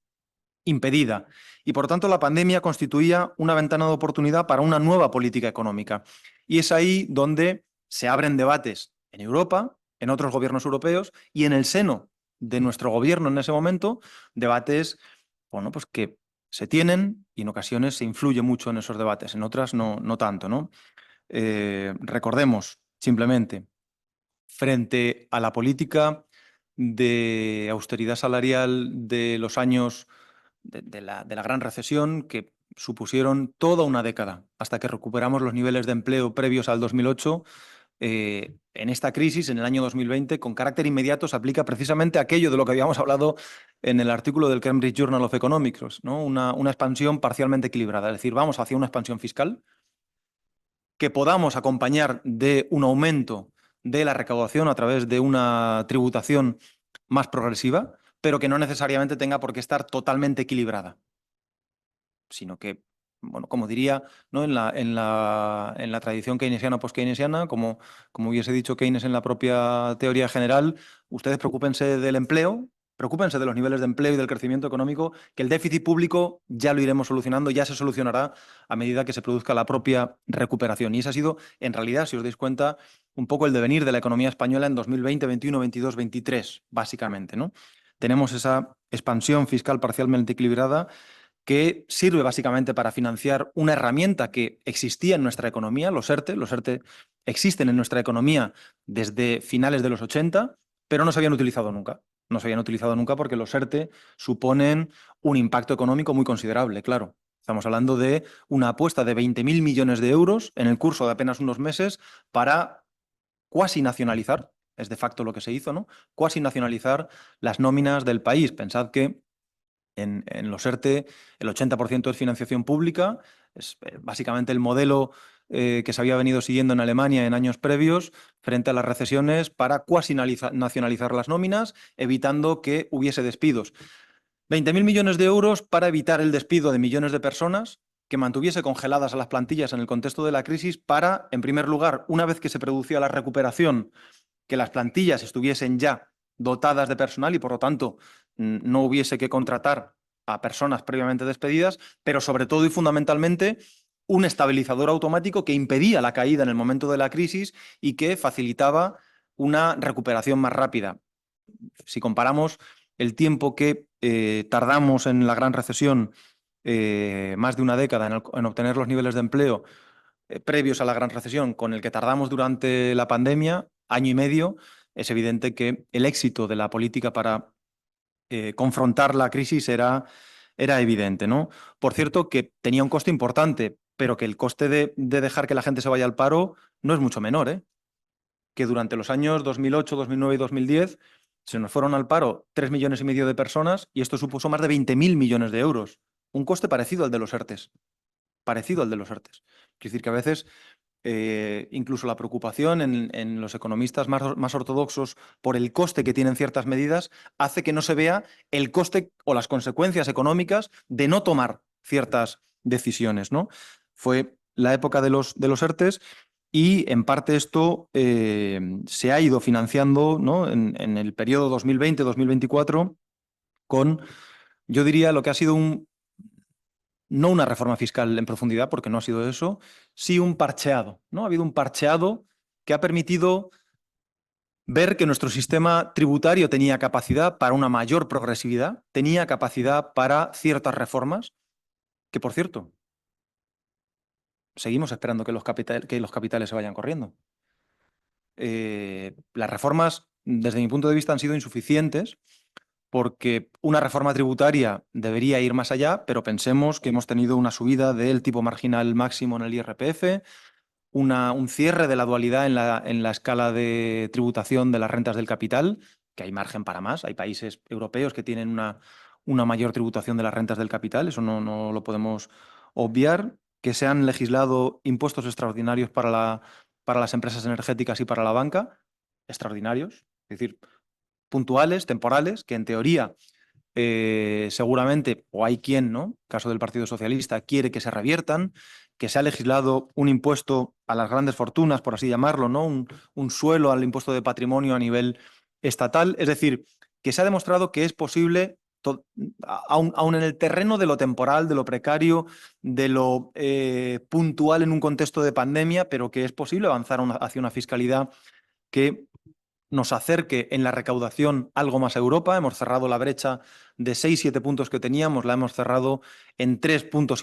impedida. Y por tanto la pandemia constituía una ventana de oportunidad para una nueva política económica. Y es ahí donde se abren debates en Europa, en otros gobiernos europeos y en el seno de nuestro gobierno en ese momento, debates, bueno, pues que se tienen y en ocasiones se influye mucho en esos debates, en otras no tanto, ¿no? Recordemos simplemente, frente a la política de austeridad salarial de los años de la gran recesión, que supusieron toda una década hasta que recuperamos los niveles de empleo previos al 2008, en esta crisis, en el año 2020, con carácter inmediato se aplica precisamente aquello de lo que habíamos hablado en el artículo del Cambridge Journal of Economics, ¿no? Una expansión parcialmente equilibrada, es decir, vamos hacia una expansión fiscal que podamos acompañar de un aumento de la recaudación a través de una tributación más progresiva, pero que no necesariamente tenga por qué estar totalmente equilibrada, sino que, bueno, como diría, ¿no? en la tradición keynesiana o post-keynesiana, como hubiese dicho Keynes en la propia teoría general, ustedes preocúpense del empleo, preocúpense de los niveles de empleo y del crecimiento económico, que el déficit público ya lo iremos solucionando, ya se solucionará a medida que se produzca la propia recuperación. Y ese ha sido, en realidad, si os dais cuenta, un poco el devenir de la economía española en 2020, 21, 22, 23, básicamente, ¿no? Tenemos esa expansión fiscal parcialmente equilibrada que sirve básicamente para financiar una herramienta que existía en nuestra economía, los ERTE. Los ERTE existen en nuestra economía desde finales de los 80, pero no se habían utilizado nunca. No se habían utilizado nunca porque los ERTE suponen un impacto económico muy considerable, claro. Estamos hablando de una apuesta de 20.000 millones de euros en el curso de apenas unos meses para cuasi nacionalizar, es de facto lo que se hizo, ¿no? Cuasi nacionalizar las nóminas del país. Pensad que en los ERTE el 80% es financiación pública, es básicamente el modelo que se había venido siguiendo en Alemania en años previos frente a las recesiones para cuasi nacionalizar las nóminas, evitando que hubiese despidos. 20.000 millones de euros para evitar el despido de millones de personas, que mantuviese congeladas a las plantillas en el contexto de la crisis para, en primer lugar, una vez que se producía la recuperación, que las plantillas estuviesen ya dotadas de personal y, por lo tanto, no hubiese que contratar a personas previamente despedidas, pero sobre todo y fundamentalmente un estabilizador automático que impedía la caída en el momento de la crisis y que facilitaba una recuperación más rápida. Si comparamos el tiempo que tardamos en la gran recesión, más de una década en obtener los niveles de empleo previos a la gran recesión, con el que tardamos durante la pandemia, año y medio, es evidente que el éxito de la política para confrontar la crisis era evidente, ¿no? Por cierto, que tenía un coste importante, pero que el coste de dejar que la gente se vaya al paro no es mucho menor, ¿eh? Que durante los años 2008, 2009 y 2010 se nos fueron al paro 3,5 millones de personas y esto supuso más de 20.000 millones de euros. Un coste parecido al de los ERTES. Parecido al de los ERTES. Quiere decir que a veces incluso la preocupación en los economistas más ortodoxos por el coste que tienen ciertas medidas hace que no se vea el coste o las consecuencias económicas de no tomar ciertas decisiones, ¿no? Fue la época de los ERTES y en parte esto se ha ido financiando, ¿no? en el periodo 2020-2024 con, yo diría, lo que ha sido no una reforma fiscal en profundidad, porque no ha sido eso, sí un parcheado, ¿no? Ha habido un parcheado que ha permitido ver que nuestro sistema tributario tenía capacidad para una mayor progresividad, tenía capacidad para ciertas reformas, que por cierto, seguimos esperando que los capitales se vayan corriendo. Las reformas, desde mi punto de vista, han sido insuficientes, porque una reforma tributaria debería ir más allá, pero pensemos que hemos tenido una subida del tipo marginal máximo en el IRPF, un cierre de la dualidad en la escala de tributación de las rentas del capital, que hay margen para más. Hay países europeos que tienen una mayor tributación de las rentas del capital, eso no lo podemos obviar. Que se han legislado impuestos extraordinarios para las empresas energéticas y para la banca, extraordinarios, es decir, puntuales, temporales, que en teoría seguramente, o hay quien, ¿no? Caso del Partido Socialista, quiere que se reviertan, que se ha legislado un impuesto a las grandes fortunas, por así llamarlo, ¿no? Un suelo al impuesto de patrimonio a nivel estatal. Es decir, que se ha demostrado que es posible, aún en el terreno de lo temporal, de lo precario, de lo puntual en un contexto de pandemia, pero que es posible avanzar hacia una fiscalidad que nos acerque en la recaudación algo más a Europa. Hemos cerrado la brecha de 6-7 puntos que teníamos, la hemos cerrado en 3,5 puntos,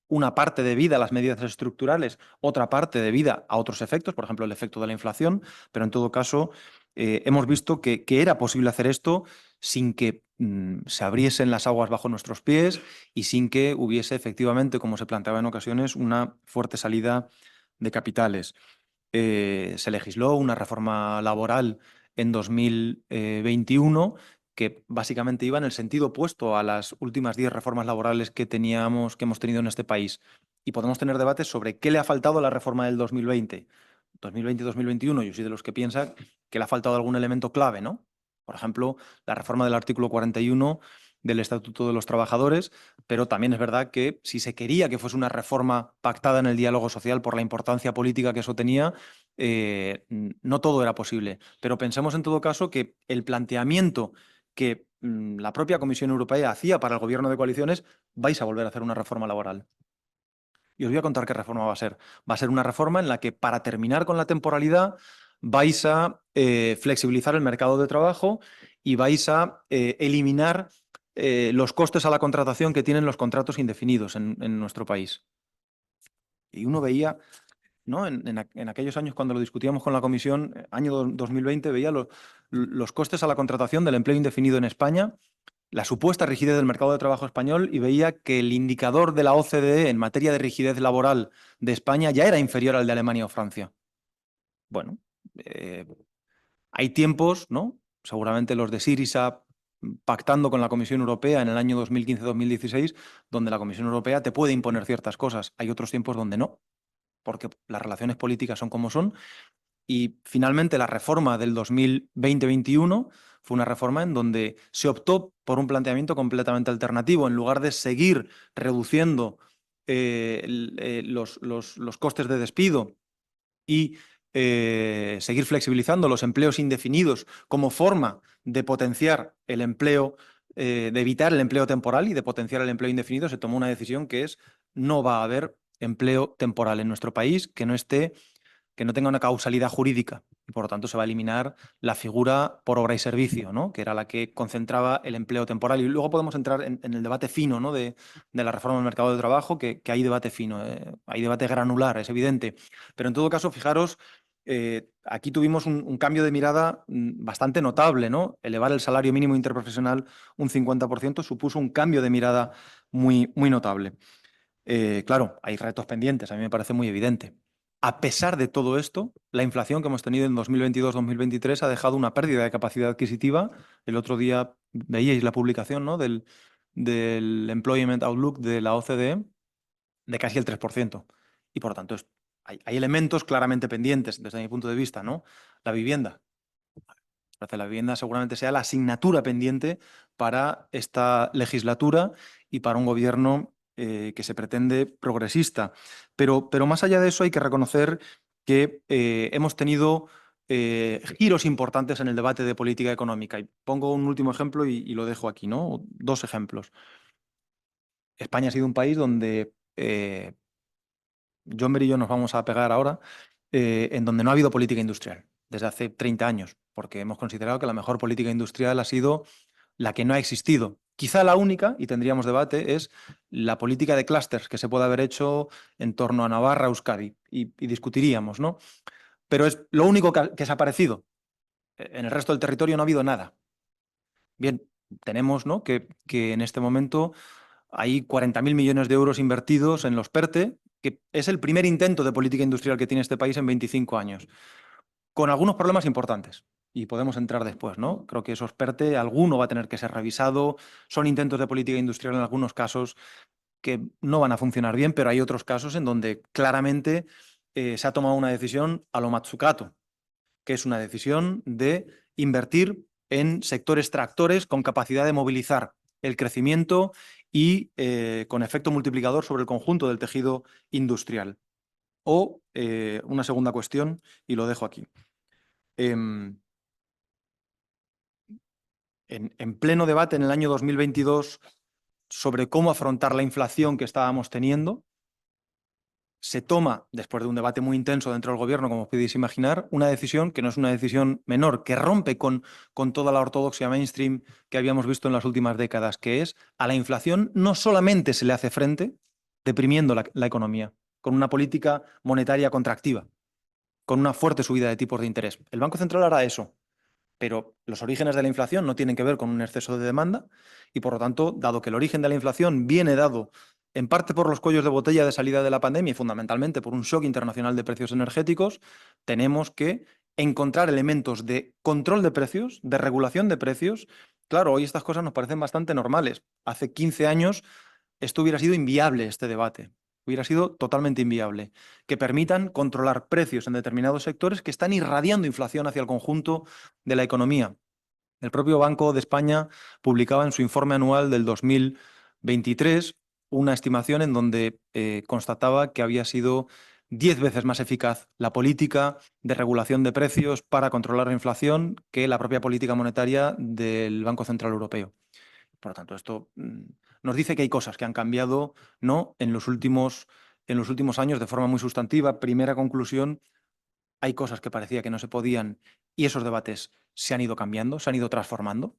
una parte debida a las medidas estructurales, otra parte debida a otros efectos, por ejemplo, el efecto de la inflación, pero en todo caso hemos visto que era posible hacer esto sin que se abriesen las aguas bajo nuestros pies y sin que hubiese efectivamente, como se planteaba en ocasiones, una fuerte salida de capitales. Se legisló una reforma laboral en 2021 que básicamente iba en el sentido opuesto a las últimas 10 reformas laborales que hemos tenido en este país. Y podemos tener debates sobre qué le ha faltado a la reforma del 2020. 2020-2021, yo soy de los que piensa que le ha faltado algún elemento clave, ¿no? Por ejemplo, la reforma del artículo 41 del Estatuto de los Trabajadores, pero también es verdad que si se quería que fuese una reforma pactada en el diálogo social por la importancia política que eso tenía, no todo era posible. Pero pensemos en todo caso que el planteamiento que la propia Comisión Europea hacía para el gobierno de coaliciones, vais a volver a hacer una reforma laboral. Y os voy a contar qué reforma va a ser. Va a ser una reforma en la que, para terminar con la temporalidad, vais a flexibilizar el mercado de trabajo y vais a eliminar los costes a la contratación que tienen los contratos indefinidos en nuestro país. Y uno veía, ¿no? En aquellos años cuando lo discutíamos con la Comisión, año 2020, veía los costes a la contratación del empleo indefinido en España, la supuesta rigidez del mercado de trabajo español, y veía que el indicador de la OCDE en materia de rigidez laboral de España ya era inferior al de Alemania o Francia. Bueno, hay tiempos, ¿no? Seguramente los de Syriza pactando con la Comisión Europea en el año 2015-2016, donde la Comisión Europea te puede imponer ciertas cosas. Hay otros tiempos donde no, porque las relaciones políticas son como son. Y finalmente la reforma del 2020-21 fue una reforma en donde se optó por un planteamiento completamente alternativo. En lugar de seguir reduciendo los costes de despido y seguir flexibilizando los empleos indefinidos como forma de potenciar el empleo, de evitar el empleo temporal y de potenciar el empleo indefinido, se tomó una decisión que es: no va a haber empleo temporal en nuestro país que no tenga una causalidad jurídica, y por lo tanto se va a eliminar la figura por obra y servicio, ¿no? Que era la que concentraba el empleo temporal. Y luego podemos entrar en el debate fino, ¿no? de la reforma del mercado de trabajo, que hay debate fino, hay debate granular, es evidente. Pero en todo caso, fijaros, aquí tuvimos un cambio de mirada bastante notable, ¿no? Elevar el salario mínimo interprofesional un 50% supuso un cambio de mirada muy, muy notable. Claro, hay retos pendientes, a mí me parece muy evidente. A pesar de todo esto, la inflación que hemos tenido en 2022-2023 ha dejado una pérdida de capacidad adquisitiva. El otro día veíais la publicación, ¿no? del Employment Outlook de la OCDE de casi el 3%. Y por lo tanto, hay elementos claramente pendientes desde mi punto de vista, ¿no? La vivienda. La vivienda seguramente sea la asignatura pendiente para esta legislatura y para un gobierno que se pretende progresista. Pero más allá de eso, hay que reconocer que hemos tenido giros importantes en el debate de política económica. Y pongo un último ejemplo y lo dejo aquí, ¿no? Dos ejemplos. España ha sido un país donde John Berry y yo nos vamos a pegar ahora, en donde no ha habido política industrial desde hace 30 años, porque hemos considerado que la mejor política industrial ha sido la que no ha existido. Quizá la única, y tendríamos debate, es la política de clústeres que se puede haber hecho en torno a Navarra, Euskadi, y discutiríamos, ¿no? Pero es lo único que se ha parecido. En el resto del territorio no ha habido nada. Bien, tenemos, ¿no?, que en este momento hay 40.000 millones de euros invertidos en los PERTE, que es el primer intento de política industrial que tiene este país en 25 años, con algunos problemas importantes. Y podemos entrar después, ¿no? Creo que esos PERTE, alguno va a tener que ser revisado. Son intentos de política industrial en algunos casos que no van a funcionar bien, pero hay otros casos en donde claramente se ha tomado una decisión a lo Matsukato, que es una decisión de invertir en sectores tractores con capacidad de movilizar el crecimiento y con efecto multiplicador sobre el conjunto del tejido industrial. O una segunda cuestión, y lo dejo aquí. En pleno debate en el año 2022 sobre cómo afrontar la inflación que estábamos teniendo, se toma, después de un debate muy intenso dentro del gobierno, como podéis imaginar, una decisión que no es una decisión menor, que rompe con toda la ortodoxia mainstream que habíamos visto en las últimas décadas, que es a la inflación no solamente se le hace frente deprimiendo la economía, con una política monetaria contractiva, con una fuerte subida de tipos de interés. El Banco Central hará eso, pero los orígenes de la inflación no tienen que ver con un exceso de demanda y, por lo tanto, dado que el origen de la inflación viene dado en parte por los cuellos de botella de salida de la pandemia y fundamentalmente por un shock internacional de precios energéticos, tenemos que encontrar elementos de control de precios, de regulación de precios. Claro, hoy estas cosas nos parecen bastante normales. Hace 15 años esto hubiera sido inviable, este debate. Hubiera sido totalmente inviable. Que permitan controlar precios en determinados sectores que están irradiando inflación hacia el conjunto de la economía. El propio Banco de España publicaba en su informe anual del 2023 una estimación en donde constataba que había sido 10 veces más eficaz la política de regulación de precios para controlar la inflación que la propia política monetaria del Banco Central Europeo. Por lo tanto, esto nos dice que hay cosas que han cambiado, ¿no?, en los últimos años de forma muy sustantiva. Primera conclusión, hay cosas que parecía que no se podían y esos debates se han ido cambiando, se han ido transformando.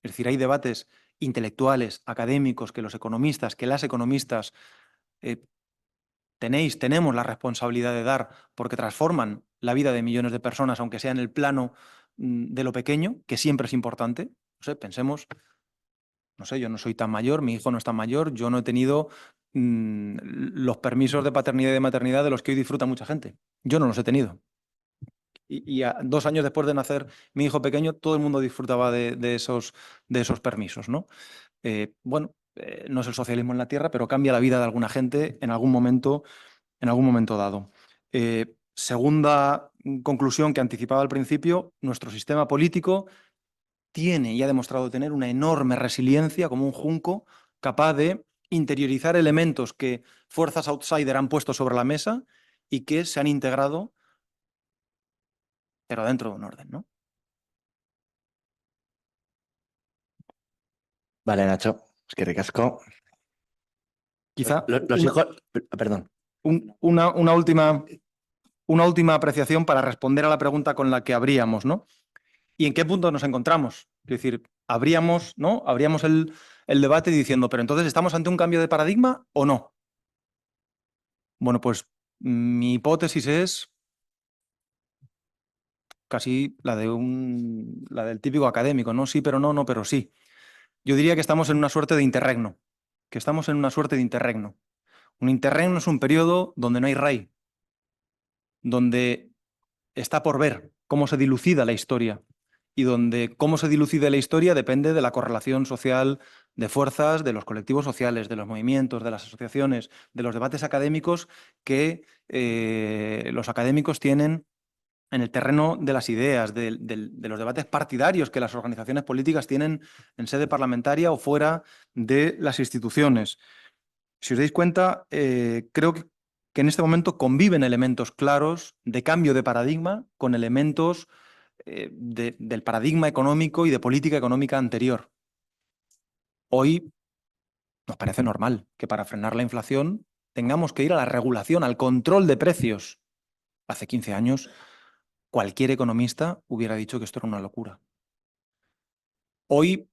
Es decir, hay debates intelectuales, académicos, que los economistas, que las economistas tenemos la responsabilidad de dar porque transforman la vida de millones de personas, aunque sea en el plano de lo pequeño, que siempre es importante. No sé, pensemos, no sé, yo no soy tan mayor, mi hijo no es tan mayor, yo no he tenido los permisos de paternidad y de maternidad de los que hoy disfruta mucha gente. Yo no los he tenido. Y 2 años después de nacer mi hijo pequeño, todo el mundo disfrutaba de esos permisos, ¿no? Bueno, no es el socialismo en la tierra, pero cambia la vida de alguna gente en algún momento dado. Segunda conclusión que anticipaba al principio, nuestro sistema político tiene y ha demostrado tener una enorme resiliencia como un junco capaz de interiorizar elementos que fuerzas outsider han puesto sobre la mesa y que se han integrado, pero dentro de un orden, ¿no? Vale, Nacho, es que ricasco. Quizá Los hijos, perdón. una última apreciación para responder a la pregunta con la que abríamos, ¿no? ¿Y en qué punto nos encontramos? Es decir, abríamos el debate diciendo, pero entonces, ¿estamos ante un cambio de paradigma o no? Bueno, pues mi hipótesis es casi la del típico académico, ¿no? Sí, pero no, no, pero sí. Yo diría que estamos en una suerte de interregno, Un interregno es un periodo donde no hay rey, donde está por ver cómo se dilucida la historia y donde cómo se dilucida la historia depende de la correlación social de fuerzas, de los colectivos sociales, de los movimientos, de las asociaciones, de los debates académicos que los académicos tienen en el terreno de las ideas, de los debates partidarios que las organizaciones políticas tienen en sede parlamentaria o fuera de las instituciones. Si os dais cuenta, creo que en este momento conviven elementos claros de cambio de paradigma con elementos del paradigma económico y de política económica anterior. Hoy nos parece normal que para frenar la inflación tengamos que ir a la regulación, al control de precios. Hace 15 años cualquier economista hubiera dicho que esto era una locura. Hoy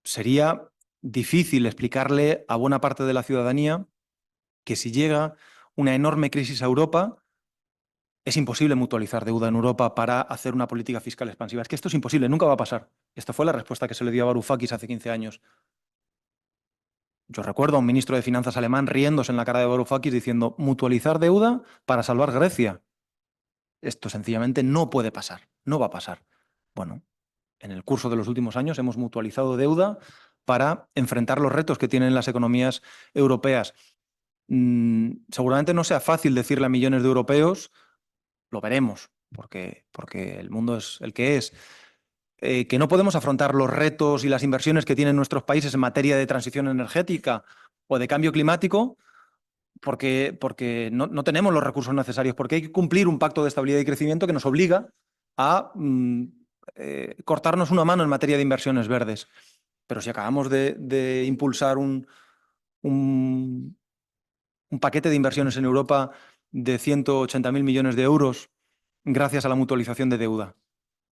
sería difícil explicarle a buena parte de la ciudadanía que si llega una enorme crisis a Europa, es imposible mutualizar deuda en Europa para hacer una política fiscal expansiva. Es que esto es imposible, nunca va a pasar. Esta fue la respuesta que se le dio a Varoufakis hace 15 años. Yo recuerdo a un ministro de Finanzas alemán riéndose en la cara de Varoufakis diciendo mutualizar deuda para salvar Grecia. Esto sencillamente no puede pasar, no va a pasar. Bueno, en el curso de los últimos años hemos mutualizado deuda para enfrentar los retos que tienen las economías europeas. Seguramente no sea fácil decirle a millones de europeos, lo veremos, porque el mundo es el que es, que no podemos afrontar los retos y las inversiones que tienen nuestros países en materia de transición energética o de cambio climático porque no tenemos los recursos necesarios, porque hay que cumplir un pacto de estabilidad y crecimiento que nos obliga a cortarnos una mano en materia de inversiones verdes. Pero si acabamos de impulsar un paquete de inversiones en Europa de 180.000 millones de euros gracias a la mutualización de deuda.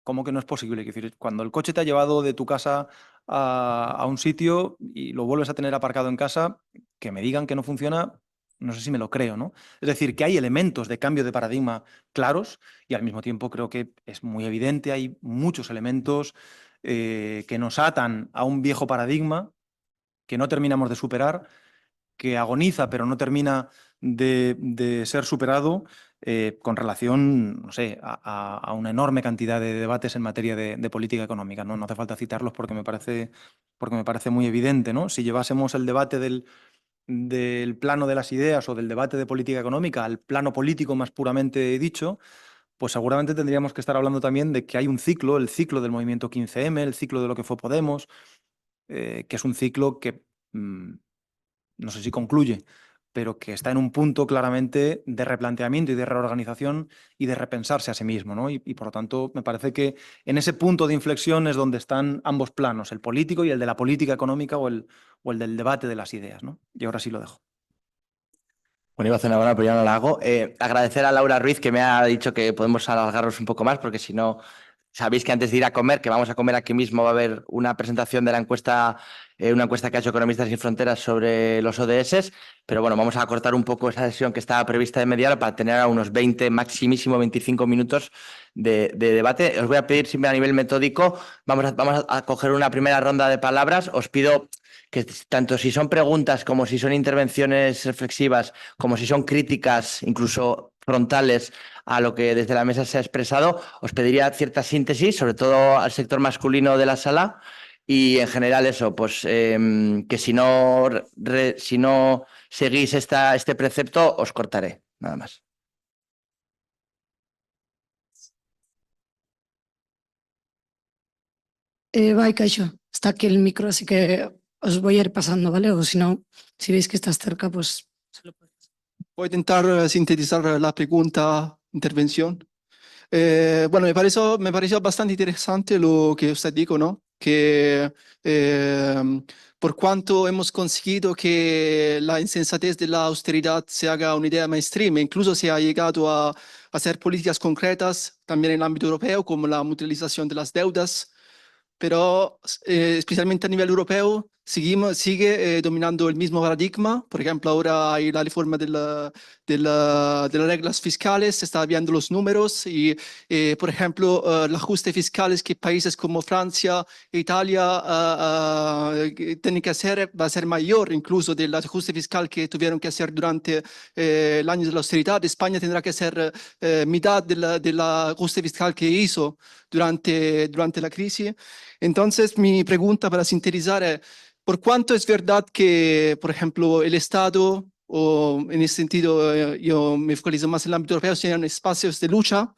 ¿Cómo que no es posible? Es decir, cuando el coche te ha llevado de tu casa a un sitio y lo vuelves a tener aparcado en casa, que me digan que no funciona, no sé si me lo creo, ¿no? Es decir, que hay elementos de cambio de paradigma claros y al mismo tiempo creo que es muy evidente, hay muchos elementos que nos atan a un viejo paradigma que no terminamos de superar, que agoniza pero no termina de ser superado con relación, no sé, a una enorme cantidad de debates en materia de política económica. ¿No? No hace falta citarlos porque me parece muy evidente, ¿no? Si llevásemos el debate del plano de las ideas o del debate de política económica al plano político más puramente dicho, pues seguramente tendríamos que estar hablando también de que hay un ciclo, el ciclo del movimiento 15M, el ciclo de lo que fue Podemos, que es un ciclo que no sé si concluye, pero que está en un punto claramente de replanteamiento y de reorganización y de repensarse a sí mismo, ¿no? Y por lo tanto, me parece que en ese punto de inflexión es donde están ambos planos, el político y el de la política económica o el del debate de las ideas, ¿no? Y ahora sí lo dejo. Bueno, iba a hacer una buena, pero ya no la hago. Agradecer a Laura Ruiz que me ha dicho que podemos alargarnos un poco más, porque si no, sabéis que antes de ir a comer, que vamos a comer aquí mismo, va a haber una presentación de la encuesta, una encuesta que ha hecho Economistas Sin Fronteras sobre los ODS, pero bueno, vamos a cortar un poco esa sesión que estaba prevista de media hora para tener a unos 20, maximísimo 25 minutos de debate. Os voy a pedir siempre a nivel metódico, vamos a coger una primera ronda de palabras. Os pido que tanto si son preguntas como si son intervenciones reflexivas, como si son críticas, incluso frontales, a lo que desde la mesa se ha expresado, os pediría cierta síntesis, sobre todo al sector masculino de la sala, y en general eso, pues que si no seguís este precepto, os cortaré, nada más. Vai, Caixo, está aquí el micro, así que os voy a ir pasando, ¿vale? O si no, si veis que estás cerca, pues se lo podéis. Voy a intentar sintetizar la pregunta, intervención. Bueno, me pareció bastante interesante lo que usted dijo, ¿no? Que por cuanto hemos conseguido que la insensatez de la austeridad se haga una idea mainstream, incluso se ha llegado a hacer políticas concretas también en el ámbito europeo, como la mutualización de las deudas, pero especialmente a nivel europeo sigue dominando el mismo paradigma. Por ejemplo, ahora hay la reforma de las reglas fiscales, se está viendo los números y, por ejemplo, el ajuste fiscal que países como Francia e Italia tienen que hacer va a ser mayor incluso del ajuste fiscal que tuvieron que hacer durante el año de la austeridad. España tendrá que hacer mitad del ajuste fiscal que hizo durante la crisis. Entonces, mi pregunta para sintetizar es, ¿por cuánto es verdad que, por ejemplo, el Estado, o en ese sentido yo me focalizo más en el ámbito europeo, tienen espacios de lucha,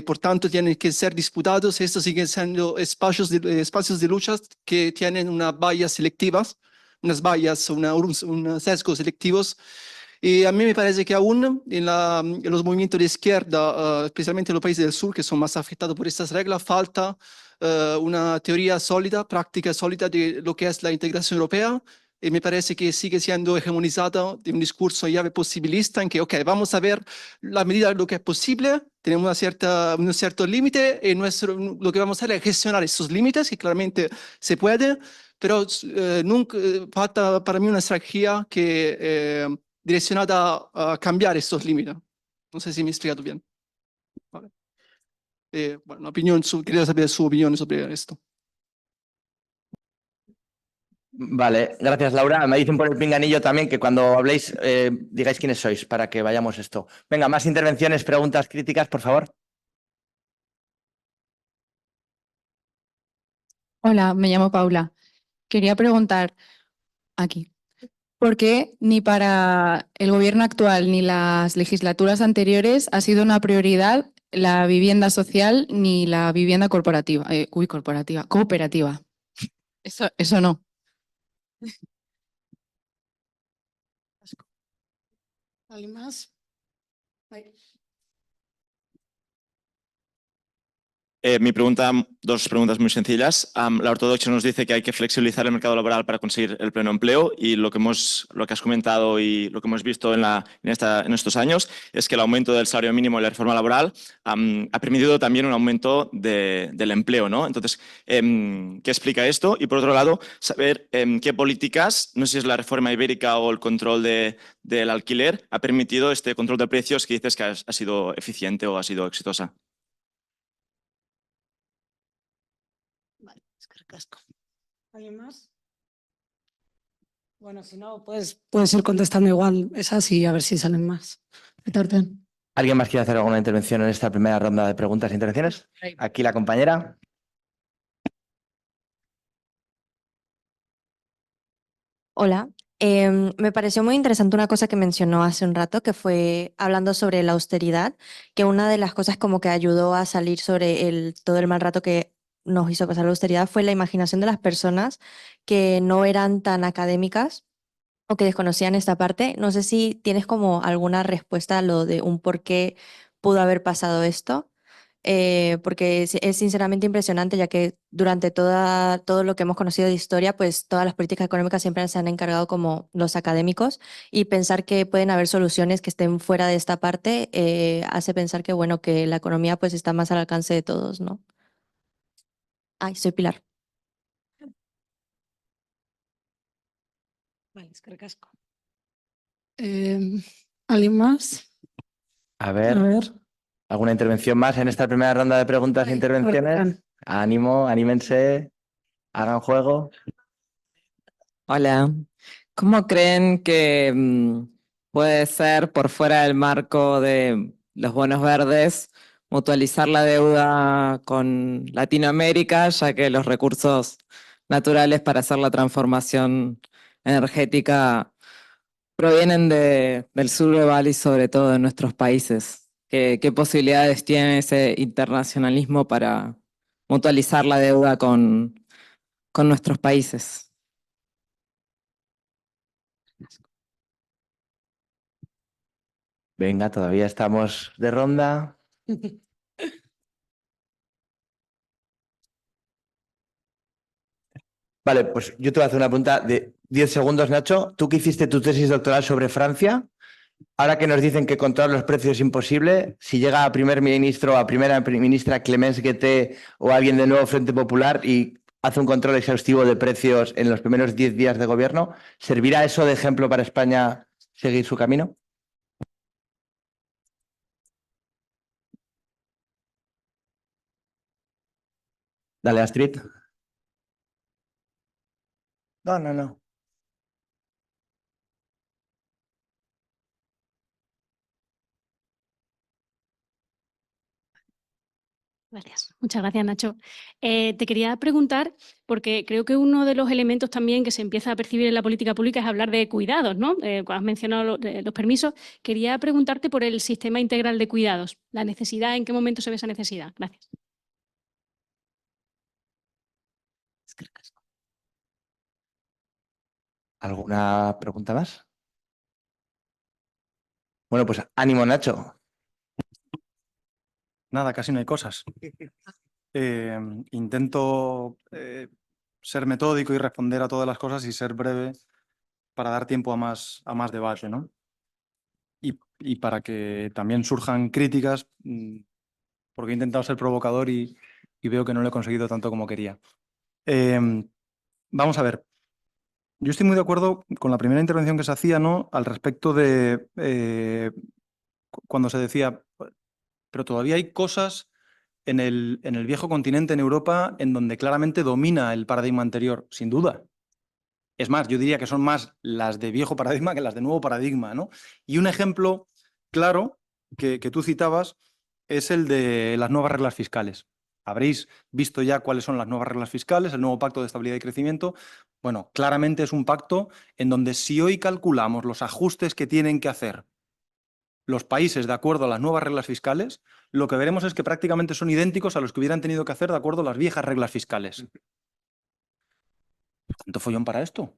por tanto tienen que ser disputados, estos siguen siendo espacios de lucha que tienen unas vallas selectivas, unas vallas, unos sesgos selectivos. Y a mí me parece que aún en los movimientos de izquierda, especialmente en los países del sur, que son más afectados por estas reglas, falta una teoría sólida, práctica sólida de lo que es la integración europea. Y me parece que sigue siendo hegemonizada de un discurso llave posibilista en que, ok, vamos a ver la medida de lo que es posible, tenemos un cierto límite y lo que vamos a hacer es gestionar esos límites, que claramente se puede, pero nunca falta para mí una estrategia direccionada a cambiar estos límites. No sé si me he explicado bien. Vale. Bueno, quería saber su opinión sobre esto. Vale, gracias Laura. Me dicen por el pinganillo también que cuando habléis digáis quiénes sois para que vayamos esto. Venga, más intervenciones, preguntas, críticas, por favor. Hola, me llamo Paula. Quería preguntar aquí, ¿por qué ni para el gobierno actual ni las legislaturas anteriores ha sido una prioridad la vivienda social ni la vivienda corporativa? Cooperativa. Eso no. ¿Alguien más? Ay. Mi pregunta, dos preguntas muy sencillas. La ortodoxia nos dice que hay que flexibilizar el mercado laboral para conseguir el pleno empleo y lo que has comentado y lo que hemos visto en estos años es que el aumento del salario mínimo y la reforma laboral ha permitido también un aumento del empleo, ¿no? Entonces, ¿qué explica esto? Y por otro lado, saber qué políticas, no sé si es la reforma ibérica o el control del alquiler, ha permitido este control de precios que dices que ha sido eficiente o ha sido exitosa. Vale, es que recasco. ¿Alguien más? Bueno, si no, puedes ir contestando igual esas y a ver si salen más. Tartan. ¿Alguien más quiere hacer alguna intervención en esta primera ronda de preguntas e intervenciones? Aquí la compañera. Hola, me pareció muy interesante una cosa que mencionó hace un rato, que fue hablando sobre la austeridad, que una de las cosas como que ayudó a salir sobre todo el mal rato que nos hizo pasar la austeridad fue la imaginación de las personas que no eran tan académicas o que desconocían esta parte. No sé si tienes como alguna respuesta a lo de un por qué pudo haber pasado esto, porque es sinceramente impresionante, ya que durante todo lo que hemos conocido de historia, pues todas las políticas económicas siempre se han encargado como los académicos, y pensar que pueden haber soluciones que estén fuera de esta parte hace pensar que, bueno, que la economía pues está más al alcance de todos, ¿no? Ay, soy Pilar. Vale, es que recasco. ¿Alguien más? A A ver, ver. ¿alguna intervención más en esta primera ronda de preguntas e Ay, intervenciones? Fran. Ánimo, anímense, hagan juego. Hola, ¿cómo creen que puede ser por fuera del marco de los bonos verdes mutualizar la deuda con Latinoamérica, ya que los recursos naturales para hacer la transformación energética provienen del sur global y sobre todo de nuestros países? ¿Qué posibilidades tiene ese internacionalismo para mutualizar la deuda con nuestros países? Venga, todavía estamos de ronda. Vale, pues yo te voy a hacer una pregunta de 10 segundos, Nacho. Tú que hiciste tu tesis doctoral sobre Francia, ahora que nos dicen que controlar los precios es imposible, si llega a primer ministro o a primera ministra Clemence Guettet o alguien del nuevo Frente Popular y hace un control exhaustivo de precios en los primeros 10 días de gobierno, ¿servirá eso de ejemplo para España seguir su camino? Dale, Astrid. No, no, no. Gracias. Muchas gracias, Nacho. Te quería preguntar, porque creo que uno de los elementos también que se empieza a percibir en la política pública es hablar de cuidados, ¿no? Has mencionado los permisos. Quería preguntarte por el sistema integral de cuidados. La necesidad, ¿en qué momento se ve esa necesidad? Gracias. ¿Alguna pregunta más? Bueno, pues ánimo, Nacho. Nada, casi no hay cosas. Intento ser metódico y responder a todas las cosas y ser breve para dar tiempo a más debate, ¿no? Y para que también surjan críticas, porque he intentado ser provocador y veo que no lo he conseguido tanto como quería. Vamos a ver. Yo estoy muy de acuerdo con la primera intervención que se hacía, ¿no? Al respecto de cuando se decía, pero todavía hay cosas en el viejo continente, en Europa, en donde claramente domina el paradigma anterior, sin duda. Es más, yo diría que son más las de viejo paradigma que las de nuevo paradigma, ¿no? Y un ejemplo claro que tú citabas es el de las nuevas reglas fiscales. Habréis visto ya cuáles son las nuevas reglas fiscales, el nuevo Pacto de Estabilidad y Crecimiento. Bueno, claramente es un pacto en donde si hoy calculamos los ajustes que tienen que hacer los países de acuerdo a las nuevas reglas fiscales, lo que veremos es que prácticamente son idénticos a los que hubieran tenido que hacer de acuerdo a las viejas reglas fiscales. ¿Cuánto follón para esto?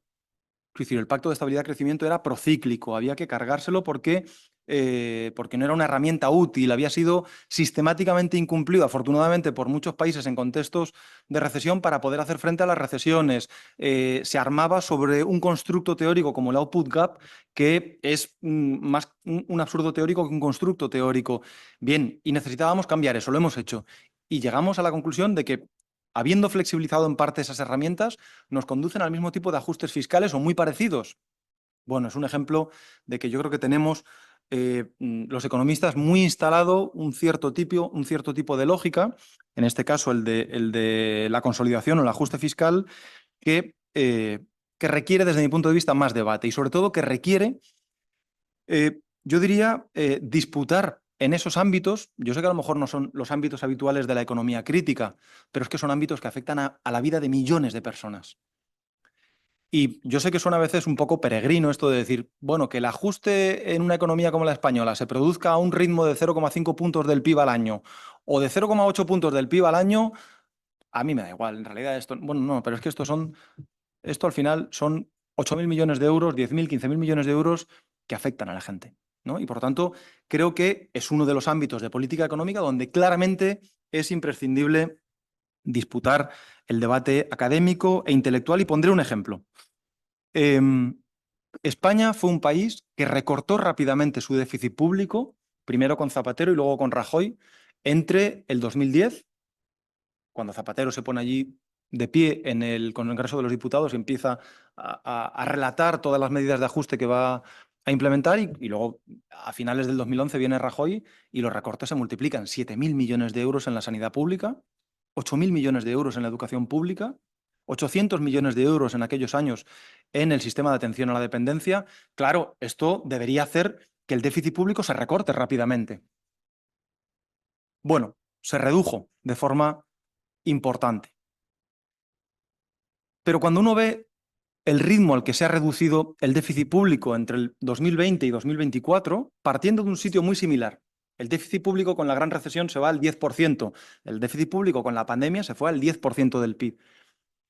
Es decir, el Pacto de Estabilidad y Crecimiento era procíclico, había que cargárselo porque no era una herramienta útil, había sido sistemáticamente incumplido, afortunadamente, por muchos países en contextos de recesión para poder hacer frente a las recesiones. Se armaba sobre un constructo teórico como el output gap, que es más un absurdo teórico que un constructo teórico. Bien, y necesitábamos cambiar eso, lo hemos hecho. Y llegamos a la conclusión de que, habiendo flexibilizado en parte esas herramientas, nos conducen al mismo tipo de ajustes fiscales o muy parecidos. Bueno, es un ejemplo de que yo creo que tenemos los economistas muy instalado un cierto tipo de lógica, en este caso el de la consolidación o el ajuste fiscal, que requiere, desde mi punto de vista, más debate y sobre todo que requiere, yo diría, disputar en esos ámbitos. Yo sé que a lo mejor no son los ámbitos habituales de la economía crítica, pero es que son ámbitos que afectan a la vida de millones de personas. Y yo sé que suena a veces un poco peregrino esto de decir, bueno, que el ajuste en una economía como la española se produzca a un ritmo de 0,5 puntos del PIB al año o de 0,8 puntos del PIB al año, a mí me da igual. En realidad esto, bueno, no, pero es que esto al final son 8.000 millones de euros, 10.000, 15.000 millones de euros que afectan a la gente, ¿no? Y por tanto, creo que es uno de los ámbitos de política económica donde claramente es imprescindible disputar el debate académico e intelectual, y pondré un ejemplo. España fue un país que recortó rápidamente su déficit público, primero con Zapatero y luego con Rajoy, entre el 2010, cuando Zapatero se pone allí de pie en el Congreso de los Diputados y empieza a relatar todas las medidas de ajuste que va a implementar, y luego a finales del 2011 viene Rajoy y los recortes se multiplican: 7.000 millones de euros en la sanidad pública, 8.000 millones de euros en la educación pública, 800 millones de euros en aquellos años en el sistema de atención a la dependencia. Claro, esto debería hacer que el déficit público se recorte rápidamente. Bueno, se redujo de forma importante. Pero cuando uno ve el ritmo al que se ha reducido el déficit público entre el 2020 y 2024, partiendo de un sitio muy similar. El déficit público con la gran recesión se va al 10%, el déficit público con la pandemia se fue al 10% del PIB.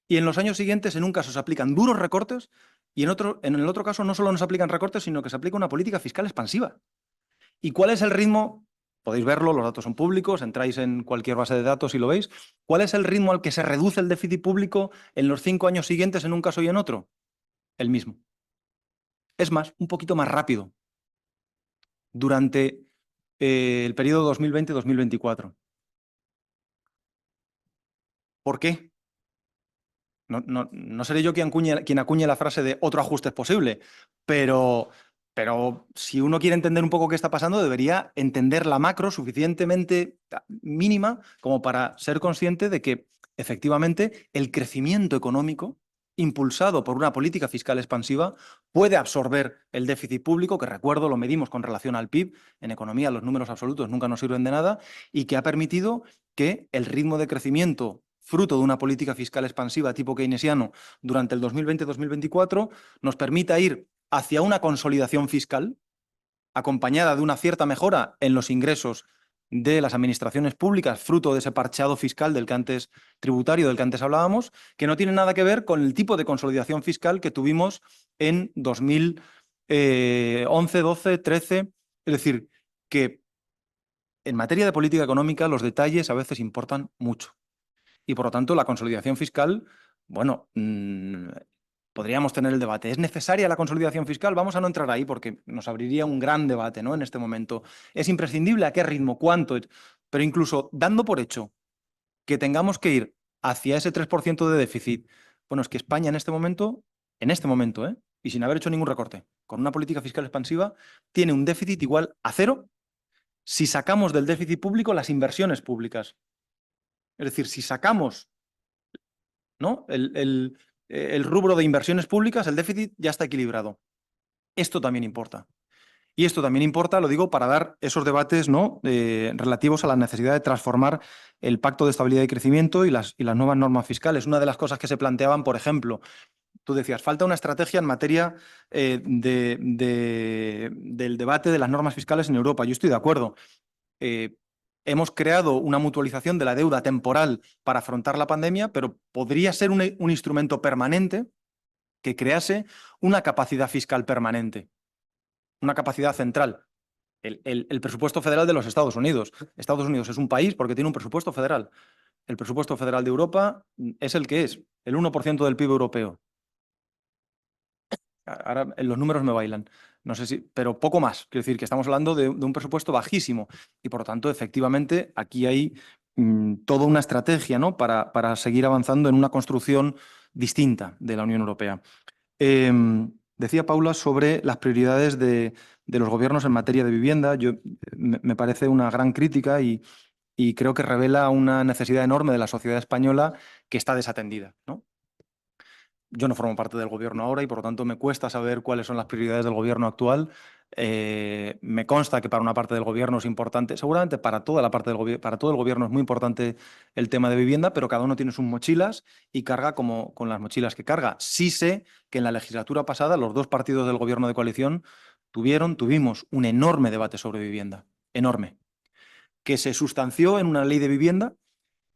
Y en los años siguientes, en un caso se aplican duros recortes y en el otro caso no solo no se aplican recortes, sino que se aplica una política fiscal expansiva. ¿Y cuál es el ritmo? Podéis verlo, los datos son públicos, entráis en cualquier base de datos y lo veis. ¿Cuál es el ritmo al que se reduce el déficit público en los 5 años siguientes en un caso y en otro? El mismo. Es más, un poquito más rápido durante el periodo 2020-2024. ¿Por qué? No seré yo quien acuñe la frase de otro ajuste es posible, pero si uno quiere entender un poco qué está pasando, debería entender la macro suficientemente mínima como para ser consciente de que efectivamente el crecimiento económico impulsado por una política fiscal expansiva puede absorber el déficit público, que, recuerdo, lo medimos con relación al PIB. En economía los números absolutos nunca nos sirven de nada, y que ha permitido que el ritmo de crecimiento fruto de una política fiscal expansiva tipo keynesiano durante el 2020-2024 nos permita ir hacia una consolidación fiscal acompañada de una cierta mejora en los ingresos de las administraciones públicas, fruto de ese parcheado fiscal tributario del que antes hablábamos, que no tiene nada que ver con el tipo de consolidación fiscal que tuvimos en 2011, 12, 13. Es decir, que en materia de política económica los detalles a veces importan mucho. Y por lo tanto, la consolidación fiscal, bueno, podríamos tener el debate. ¿Es necesaria la consolidación fiscal? Vamos a no entrar ahí porque nos abriría un gran debate, ¿no? En este momento. ¿Es imprescindible? ¿A qué ritmo? ¿Cuánto? Pero incluso dando por hecho que tengamos que ir hacia ese 3% de déficit, bueno, es que España en este momento, y sin haber hecho ningún recorte, con una política fiscal expansiva, tiene un déficit igual a 0 si sacamos del déficit público las inversiones públicas. Es decir, si sacamos, ¿no?, el rubro de inversiones públicas, el déficit ya está equilibrado. Esto también importa. Y esto también importa, lo digo, para dar esos debates, ¿no?, relativos a la necesidad de transformar el Pacto de Estabilidad y Crecimiento y las nuevas normas fiscales. Una de las cosas que se planteaban, por ejemplo, tú decías, falta una estrategia en materia del debate de las normas fiscales en Europa. Yo estoy de acuerdo. Hemos creado una mutualización de la deuda temporal para afrontar la pandemia, pero podría ser un instrumento permanente que crease una capacidad fiscal permanente, una capacidad central. El presupuesto federal de los Estados Unidos. Estados Unidos es un país porque tiene un presupuesto federal. El presupuesto federal de Europa es el que es, el 1% del PIB europeo. Ahora los números me bailan, no sé si, pero poco más. Quiero decir que estamos hablando de un presupuesto bajísimo y por lo tanto, efectivamente, aquí hay toda una estrategia, ¿no? para seguir avanzando en una construcción distinta de la Unión Europea. Decía Paula sobre las prioridades de los gobiernos en materia de vivienda. Me parece una gran crítica y creo que revela una necesidad enorme de la sociedad española que está desatendida, ¿no? Yo no formo parte del gobierno ahora y por lo tanto me cuesta saber cuáles son las prioridades del gobierno actual. Me consta que para una parte del gobierno es importante, seguramente para toda la parte del para todo el gobierno es muy importante el tema de vivienda, pero cada uno tiene sus mochilas y carga como con las mochilas que carga. Sí sé que en la legislatura pasada los dos partidos del gobierno de coalición tuvimos un enorme debate sobre vivienda, enorme, que se sustanció en una ley de vivienda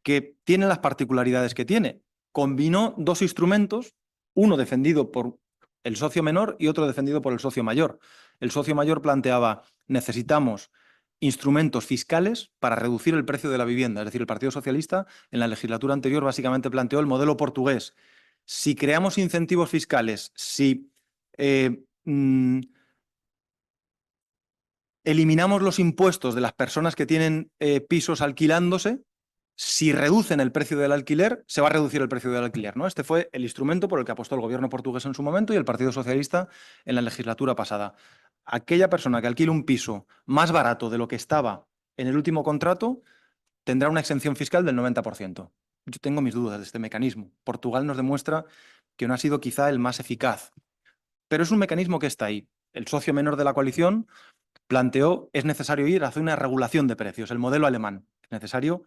que tiene las particularidades que tiene. Combinó dos instrumentos, uno defendido por el socio menor y otro defendido por el socio mayor. El socio mayor planteaba, necesitamos instrumentos fiscales para reducir el precio de la vivienda. Es decir, el Partido Socialista en la legislatura anterior básicamente planteó el modelo portugués. Si creamos incentivos fiscales, si eliminamos los impuestos de las personas que tienen pisos alquilándose, si reducen el precio del alquiler, se va a reducir el precio del alquiler, ¿no? Este fue el instrumento por el que apostó el gobierno portugués en su momento y el Partido Socialista en la legislatura pasada. Aquella persona que alquile un piso más barato de lo que estaba en el último contrato tendrá una exención fiscal del 90%. Yo tengo mis dudas de este mecanismo. Portugal nos demuestra que no ha sido quizá el más eficaz, pero es un mecanismo que está ahí. El socio menor de la coalición planteó, es necesario ir hacia una regulación de precios, el modelo alemán. Es necesario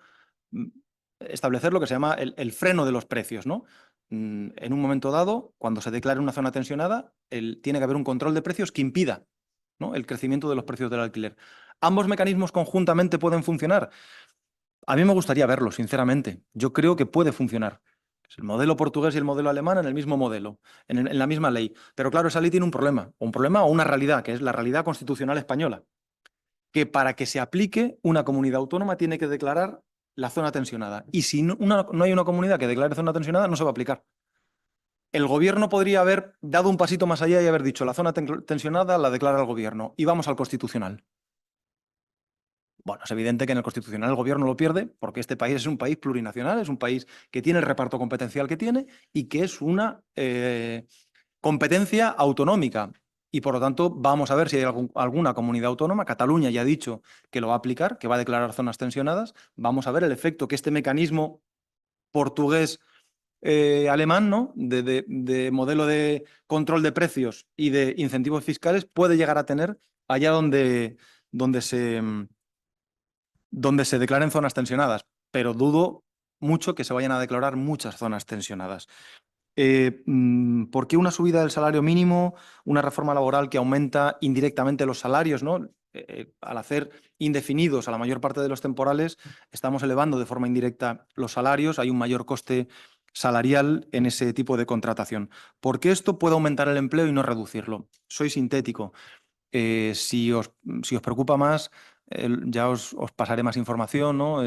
establecer lo que se llama el freno de los precios, ¿no? En un momento dado, cuando se declare una zona tensionada, tiene que haber un control de precios que impida, ¿no?, el crecimiento de los precios del alquiler. ¿Ambos mecanismos conjuntamente pueden funcionar? A mí me gustaría verlo, sinceramente. Yo creo que puede funcionar. Es el modelo portugués y el modelo alemán en el mismo modelo, en la misma ley. Pero claro, esa ley tiene un problema o una realidad, que es la realidad constitucional española, que para que se aplique una comunidad autónoma tiene que declarar la zona tensionada. Y si no hay una comunidad que declare zona tensionada, no se va a aplicar. El gobierno podría haber dado un pasito más allá y haber dicho la zona tensionada la declara el gobierno y vamos al constitucional. Bueno, es evidente que en el constitucional el gobierno lo pierde porque este país es un país plurinacional, es un país que tiene el reparto competencial que tiene y que es una competencia autonómica. Y por lo tanto vamos a ver si hay alguna comunidad autónoma, Cataluña ya ha dicho que lo va a aplicar, que va a declarar zonas tensionadas, vamos a ver el efecto que este mecanismo portugués alemán, ¿no?, de modelo de control de precios y de incentivos fiscales puede llegar a tener allá donde se declaren zonas tensionadas, pero dudo mucho que se vayan a declarar muchas zonas tensionadas. ¿Por qué una subida del salario mínimo, una reforma laboral que aumenta indirectamente los salarios, ¿no? Al hacer indefinidos a la mayor parte de los temporales, estamos elevando de forma indirecta los salarios, hay un mayor coste salarial en ese tipo de contratación. ¿Por qué esto puede aumentar el empleo y no reducirlo? Soy sintético. Si os preocupa más, ya os pasaré más información, ¿no?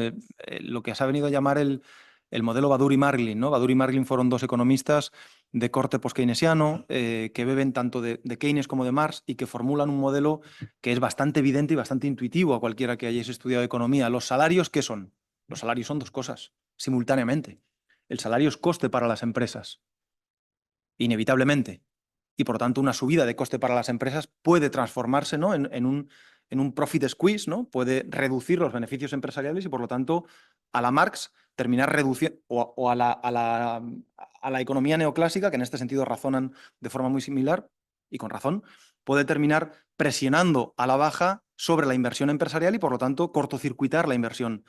Lo que se ha venido a llamar el modelo Badur y Marglin, ¿no? Badur y Marglin fueron dos economistas de corte post-keynesiano que beben tanto de Keynes como de Marx y que formulan un modelo que es bastante evidente y bastante intuitivo a cualquiera que hayáis estudiado economía. ¿Los salarios qué son? Los salarios son dos cosas, simultáneamente. El salario es coste para las empresas, inevitablemente. Y por lo tanto una subida de coste para las empresas puede transformarse, ¿no?, en un profit squeeze, ¿no? Puede reducir los beneficios empresariales y por lo tanto a la Marx terminar reduciendo, o a la economía neoclásica, que en este sentido razonan de forma muy similar y con razón, puede terminar presionando a la baja sobre la inversión empresarial y por lo tanto cortocircuitar la inversión.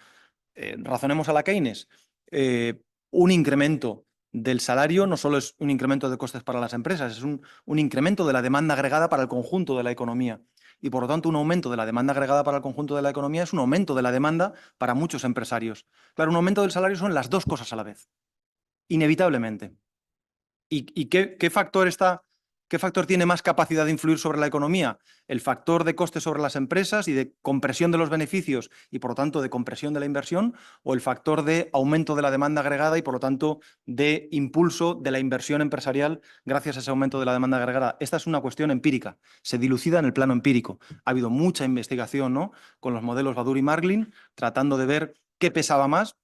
Razonemos a la Keynes. Un incremento del salario no solo es un incremento de costes para las empresas, es un incremento de la demanda agregada para el conjunto de la economía. Y por lo tanto un aumento de la demanda agregada para el conjunto de la economía es un aumento de la demanda para muchos empresarios. Claro, un aumento del salario son las dos cosas a la vez, inevitablemente. ¿Y qué factor tiene más capacidad de influir sobre la economía? ¿El factor de coste sobre las empresas y de compresión de los beneficios y, por lo tanto, de compresión de la inversión? ¿O el factor de aumento de la demanda agregada y, por lo tanto, de impulso de la inversión empresarial gracias a ese aumento de la demanda agregada? Esta es una cuestión empírica, se dilucida en el plano empírico. Ha habido mucha investigación, ¿no?, con los modelos Badur y Marglin, tratando de ver qué pesaba más.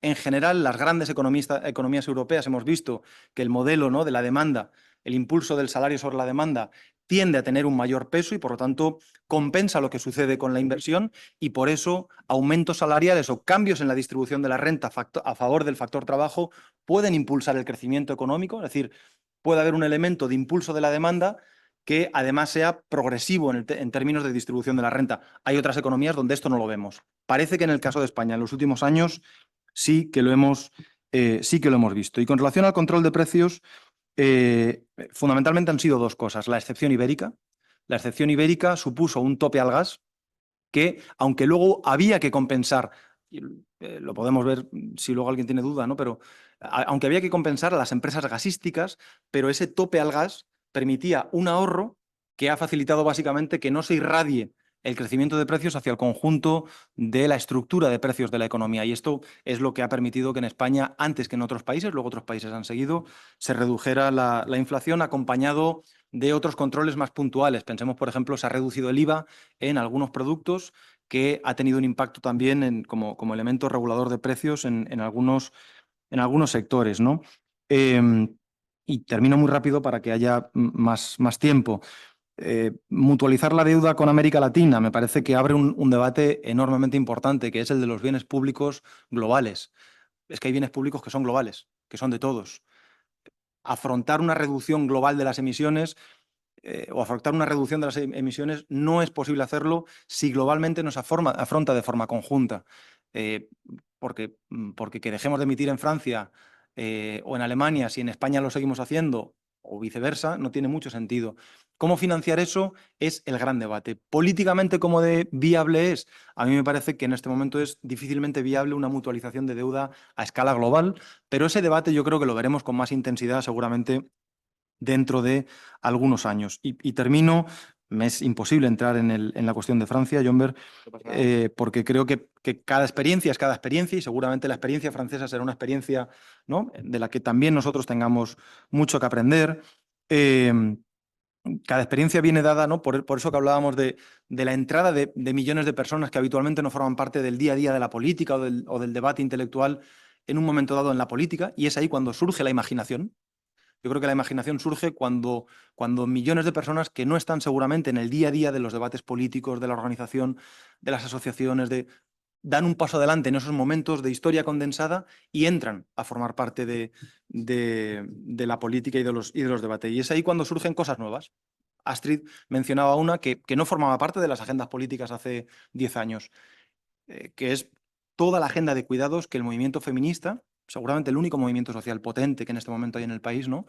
En general, las grandes economías europeas hemos visto que el modelo, ¿no?, de la demanda, el impulso del salario sobre la demanda, tiende a tener un mayor peso y, por lo tanto, compensa lo que sucede con la inversión y, por eso, aumentos salariales o cambios en la distribución de la renta a favor del factor trabajo pueden impulsar el crecimiento económico. Es decir, puede haber un elemento de impulso de la demanda que además sea progresivo en términos de distribución de la renta. Hay otras economías donde esto no lo vemos. Parece que en el caso de España, en los últimos años, sí que lo hemos visto. Y con relación al control de precios, fundamentalmente han sido dos cosas. La excepción ibérica. La excepción ibérica supuso un tope al gas que, aunque luego había que compensar, lo podemos ver si luego alguien tiene duda, ¿no?, pero aunque había que compensar a las empresas gasísticas, pero ese tope al gas permitía un ahorro que ha facilitado básicamente que no se irradie el crecimiento de precios hacia el conjunto de la estructura de precios de la economía. Y esto es lo que ha permitido que en España, antes que en otros países, luego otros países han seguido, se redujera la inflación acompañado de otros controles más puntuales. Pensemos, por ejemplo, se ha reducido el IVA en algunos productos, que ha tenido un impacto también como elemento regulador de precios en algunos sectores, ¿no? Y termino muy rápido para que haya más tiempo. Mutualizar la deuda con América Latina me parece que abre un debate enormemente importante, que es el de los bienes públicos globales. Es que hay bienes públicos que son globales, que son de todos. Afrontar una reducción global de las emisiones o afrontar una reducción de las emisiones no es posible hacerlo si globalmente no se afronta de forma conjunta. Porque que dejemos de emitir en Francia o en Alemania, si en España lo seguimos haciendo, o viceversa, no tiene mucho sentido. ¿Cómo financiar eso? Es el gran debate. Políticamente, ¿cómo de viable es? A mí me parece que en este momento es difícilmente viable una mutualización de deuda a escala global, pero ese debate yo creo que lo veremos con más intensidad seguramente dentro de algunos años. Y termino, me es imposible entrar en la cuestión de Francia, Jonber, porque creo que cada experiencia es cada experiencia y seguramente la experiencia francesa será una experiencia, ¿no?, de la que también nosotros tengamos mucho que aprender. Cada experiencia viene dada, ¿no?, por eso que hablábamos de la entrada de millones de personas que habitualmente no forman parte del día a día de la política o del debate intelectual en un momento dado en la política, y es ahí cuando surge la imaginación. Yo creo que la imaginación surge cuando millones de personas que no están seguramente en el día a día de los debates políticos, de la organización, de las asociaciones, dan un paso adelante en esos momentos de historia condensada y entran a formar parte de la política y de los debates. Y es ahí cuando surgen cosas nuevas. Astrid mencionaba una que no formaba parte de las agendas políticas hace 10 años, que es toda la agenda de cuidados que el movimiento feminista, seguramente el único movimiento social potente que en este momento hay en el país, ¿no?,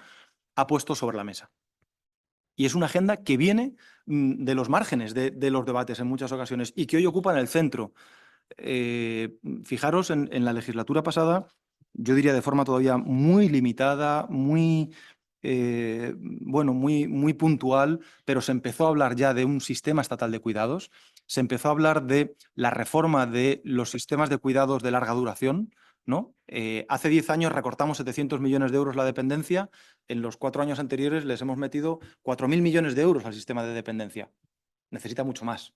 ha puesto sobre la mesa. Y es una agenda que viene de los márgenes de los debates en muchas ocasiones y que hoy ocupa en el centro. Fijaros, en la legislatura pasada, yo diría de forma todavía muy limitada, muy puntual, pero se empezó a hablar ya de un sistema estatal de cuidados, se empezó a hablar de la reforma de los sistemas de cuidados de larga duración, ¿no? Hace 10 años recortamos 700 millones de euros la dependencia, en los 4 años anteriores les hemos metido 4.000 millones de euros al sistema de dependencia. Necesita mucho más,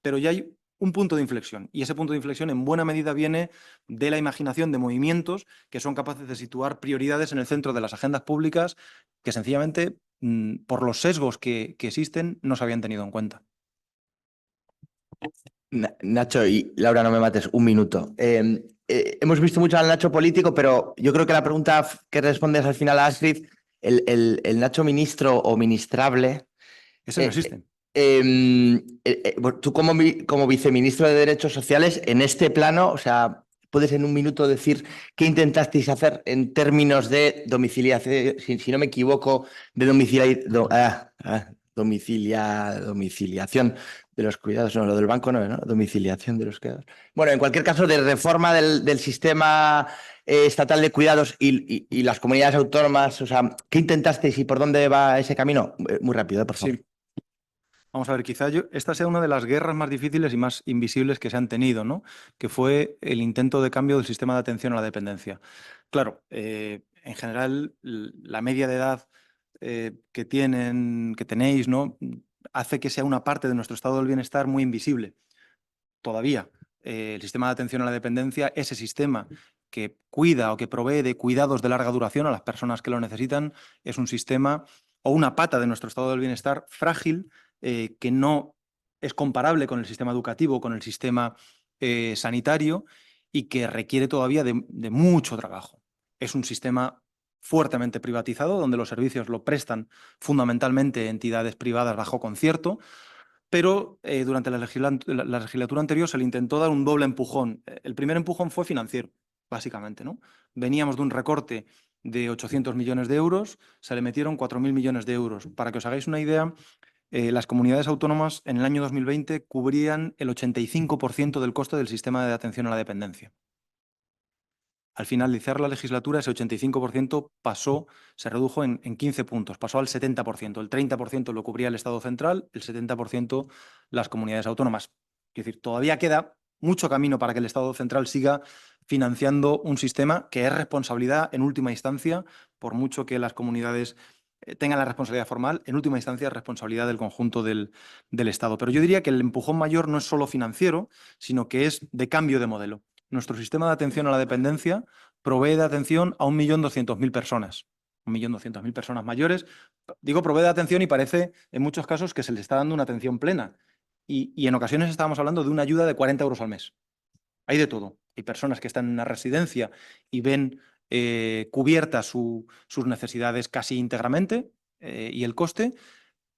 pero ya hay un punto de inflexión, y ese punto de inflexión en buena medida viene de la imaginación de movimientos que son capaces de situar prioridades en el centro de las agendas públicas que sencillamente, por los sesgos que existen, no se habían tenido en cuenta. Nacho y Laura, no me mates, un minuto. Hemos visto mucho al Nacho político, pero yo creo que la pregunta que respondes al final a Astrid, el Nacho ministro o ministrable... Ese no existe. Tú como viceministro de Derechos Sociales, en este plano, o sea, ¿puedes en un minuto decir qué intentasteis hacer en términos de domiciliación, si no me equivoco, de domiciliación de los cuidados, no, lo del banco no, ¿no? Domiciliación de los cuidados. Bueno, en cualquier caso, de reforma del sistema estatal de cuidados y las comunidades autónomas, o sea, ¿qué intentasteis y por dónde va ese camino? Muy rápido, por favor. Sí. Vamos a ver, quizá esta sea una de las guerras más difíciles y más invisibles que se han tenido, ¿no? Que fue el intento de cambio del sistema de atención a la dependencia. Claro, en general, la media de edad que tenéis, ¿no? Hace que sea una parte de nuestro estado del bienestar muy invisible. Todavía, el sistema de atención a la dependencia, ese sistema que cuida o que provee de cuidados de larga duración a las personas que lo necesitan, es un sistema o una pata de nuestro estado del bienestar frágil, que no es comparable con el sistema educativo, con el sistema sanitario, y que requiere todavía de mucho trabajo. Es un sistema fuertemente privatizado, donde los servicios lo prestan fundamentalmente entidades privadas bajo concierto, pero durante la legislatura anterior se le intentó dar un doble empujón. El primer empujón fue financiero, básicamente, ¿no? Veníamos de un recorte de 800 millones de euros, se le metieron 4.000 millones de euros. Para que os hagáis una idea, las comunidades autónomas en el año 2020 cubrían el 85% del coste del sistema de atención a la dependencia. Al finalizar la legislatura, ese 85% se redujo en 15 puntos, pasó al 70%. El 30% lo cubría el Estado central, el 70% las comunidades autónomas. Es decir, todavía queda mucho camino para que el Estado central siga financiando un sistema que es responsabilidad en última instancia, por mucho que las comunidades tengan la responsabilidad formal, en última instancia es responsabilidad del conjunto del Estado. Pero yo diría que el empujón mayor no es solo financiero, sino que es de cambio de modelo. Nuestro sistema de atención a la dependencia provee de atención a 1.200.000 personas. 1.200.000 personas mayores. Digo provee de atención y parece en muchos casos que se les está dando una atención plena. Y en ocasiones estábamos hablando de una ayuda de 40 euros al mes. Hay de todo. Hay personas que están en una residencia y ven cubiertas sus necesidades casi íntegramente, y el coste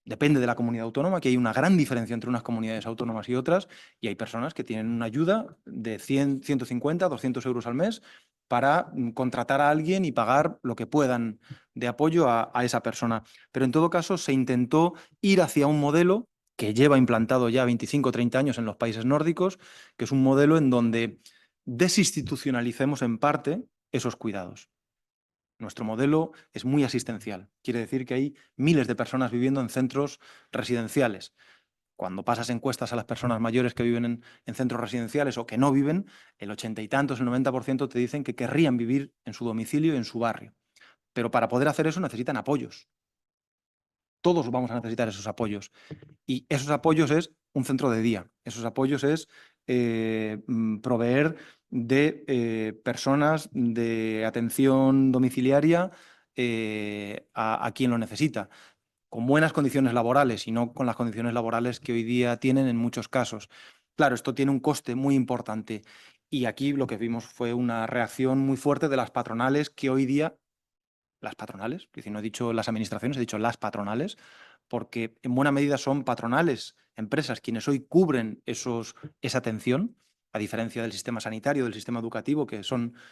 depende de la comunidad autónoma, que hay una gran diferencia entre unas comunidades autónomas y otras, y hay personas que tienen una ayuda de 100, 150, 200 euros al mes para contratar a alguien y pagar lo que puedan de apoyo a esa persona. Pero en todo caso se intentó ir hacia un modelo que lleva implantado ya 25 o 30 años en los países nórdicos, que es un modelo en donde desinstitucionalicemos en parte esos cuidados. Nuestro modelo es muy asistencial. Quiere decir que hay miles de personas viviendo en centros residenciales. Cuando pasas encuestas a las personas mayores que viven en centros residenciales o que no viven, el 80 y tantos, el 90% te dicen que querrían vivir en su domicilio y en su barrio. Pero para poder hacer eso necesitan apoyos. Todos vamos a necesitar esos apoyos. Y esos apoyos es un centro de día. Esos apoyos es proveer de personas de atención domiciliaria a quien lo necesita, con buenas condiciones laborales y no con las condiciones laborales que hoy día tienen en muchos casos. Claro, esto tiene un coste muy importante y aquí lo que vimos fue una reacción muy fuerte de las patronales que hoy día, las patronales, es decir, no he dicho las administraciones, he dicho las patronales, porque en buena medida son patronales, empresas, quienes hoy cubren esa atención, a diferencia del sistema sanitario, del sistema educativo, que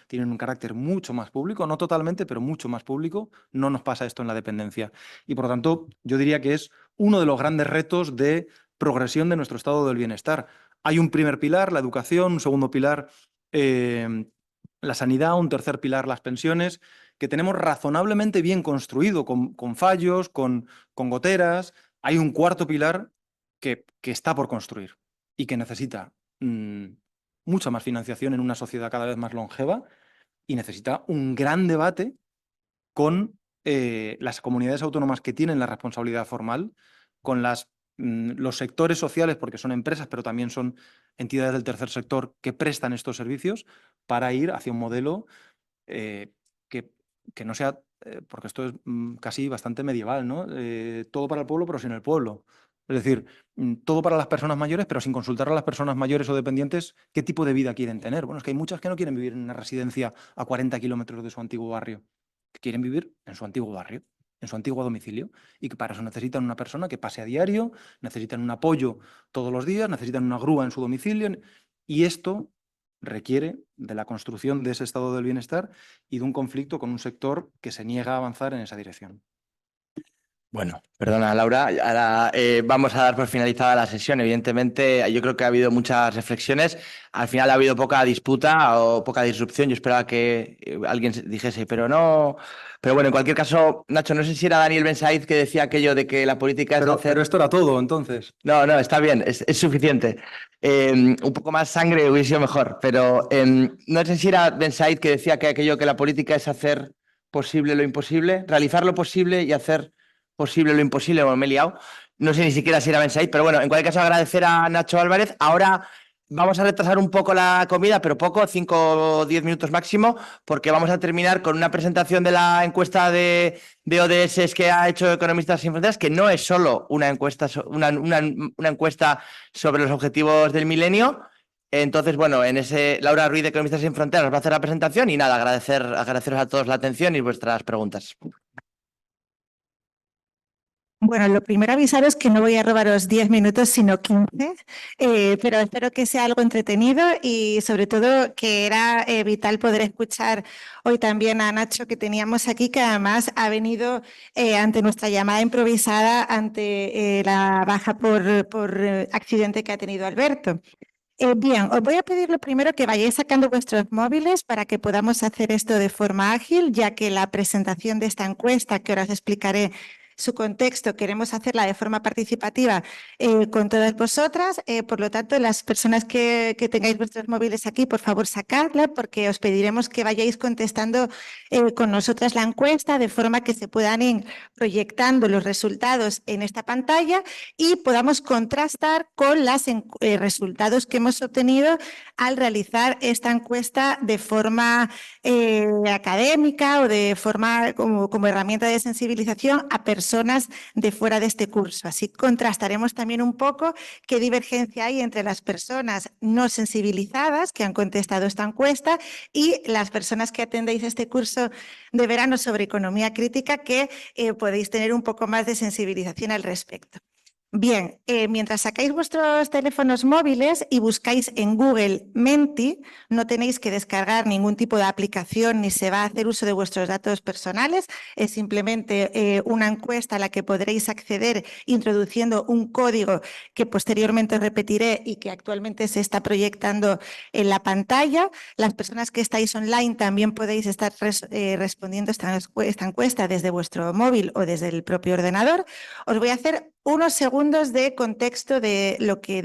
tienen un carácter mucho más público, no totalmente, pero mucho más público. No nos pasa esto en la dependencia. Y por lo tanto, yo diría que es uno de los grandes retos de progresión de nuestro estado del bienestar. Hay un primer pilar, la educación, un segundo pilar, la sanidad, un tercer pilar, las pensiones, que tenemos razonablemente bien construido, con fallos, con goteras. Hay un cuarto pilar que está por construir y que necesita mucha más financiación en una sociedad cada vez más longeva y necesita un gran debate con las comunidades autónomas que tienen la responsabilidad formal, con los sectores sociales, porque son empresas, pero también son entidades del tercer sector que prestan estos servicios, para ir hacia un modelo que no sea, porque esto es casi bastante medieval, ¿no? Todo para el pueblo, pero sin el pueblo. Es decir, todo para las personas mayores, pero sin consultar a las personas mayores o dependientes qué tipo de vida quieren tener. Bueno, es que hay muchas que no quieren vivir en una residencia a 40 kilómetros de su antiguo barrio, que quieren vivir en su antiguo barrio, en su antiguo domicilio, y que para eso necesitan una persona que pase a diario, necesitan un apoyo todos los días, necesitan una grúa en su domicilio, y esto requiere de la construcción de ese estado del bienestar y de un conflicto con un sector que se niega a avanzar en esa dirección. Bueno, perdona Laura, ahora vamos a dar por finalizada la sesión. Evidentemente, yo creo que ha habido muchas reflexiones. Al final ha habido poca disputa o poca disrupción. Yo esperaba que alguien dijese, pero no. Pero bueno, en cualquier caso, Nacho, no sé si era Daniel Ben Said que decía aquello de que la política es hacer... Pero esto era todo, entonces. No, está bien, es suficiente. Un poco más sangre hubiese sido mejor, pero no sé si era Ben Said que decía que aquello que la política es hacer posible lo imposible, realizar lo posible y hacer posible lo imposible, bueno, me he liado. No sé ni siquiera si era Ben Said, pero bueno, en cualquier caso agradecer a Nacho Álvarez. Ahora vamos a retrasar un poco la comida, pero poco, 5 o 10 minutos máximo, porque vamos a terminar con una presentación de la encuesta de ODS que ha hecho Economistas Sin Fronteras, que no es solo una encuesta, una encuesta sobre los objetivos del milenio. Entonces, bueno, en ese Laura Ruiz de Economistas Sin Fronteras nos va a hacer la presentación y nada, agradeceros a todos la atención y vuestras preguntas. Bueno, lo primero avisaros que no voy a robaros 10 minutos, sino 15, pero espero que sea algo entretenido y sobre todo que era vital poder escuchar hoy también a Nacho que teníamos aquí, que además ha venido ante nuestra llamada improvisada, ante la baja por accidente que ha tenido Alberto. Bien, os voy a pedir lo primero que vayáis sacando vuestros móviles para que podamos hacer esto de forma ágil, ya que la presentación de esta encuesta, que ahora os explicaré su contexto, queremos hacerla de forma participativa con todas vosotras. Por lo tanto, las personas que tengáis vuestros móviles aquí, por favor, sacadla, porque os pediremos que vayáis contestando con nosotras la encuesta, de forma que se puedan ir proyectando los resultados en esta pantalla y podamos contrastar con los resultados que hemos obtenido al realizar esta encuesta de forma académica o de forma como herramienta de sensibilización a personas de fuera de este curso. Así contrastaremos también un poco qué divergencia hay entre las personas no sensibilizadas que han contestado esta encuesta y las personas que atendéis este curso de verano sobre economía crítica, que podéis tener un poco más de sensibilización al respecto. Bien, mientras sacáis vuestros teléfonos móviles y buscáis en Google Menti, no tenéis que descargar ningún tipo de aplicación ni se va a hacer uso de vuestros datos personales, es simplemente una encuesta a la que podréis acceder introduciendo un código que posteriormente repetiré y que actualmente se está proyectando en la pantalla. Las personas que estáis online también podéis estar respondiendo esta encuesta desde vuestro móvil o desde el propio ordenador. Os voy a hacer unos segundos de contexto de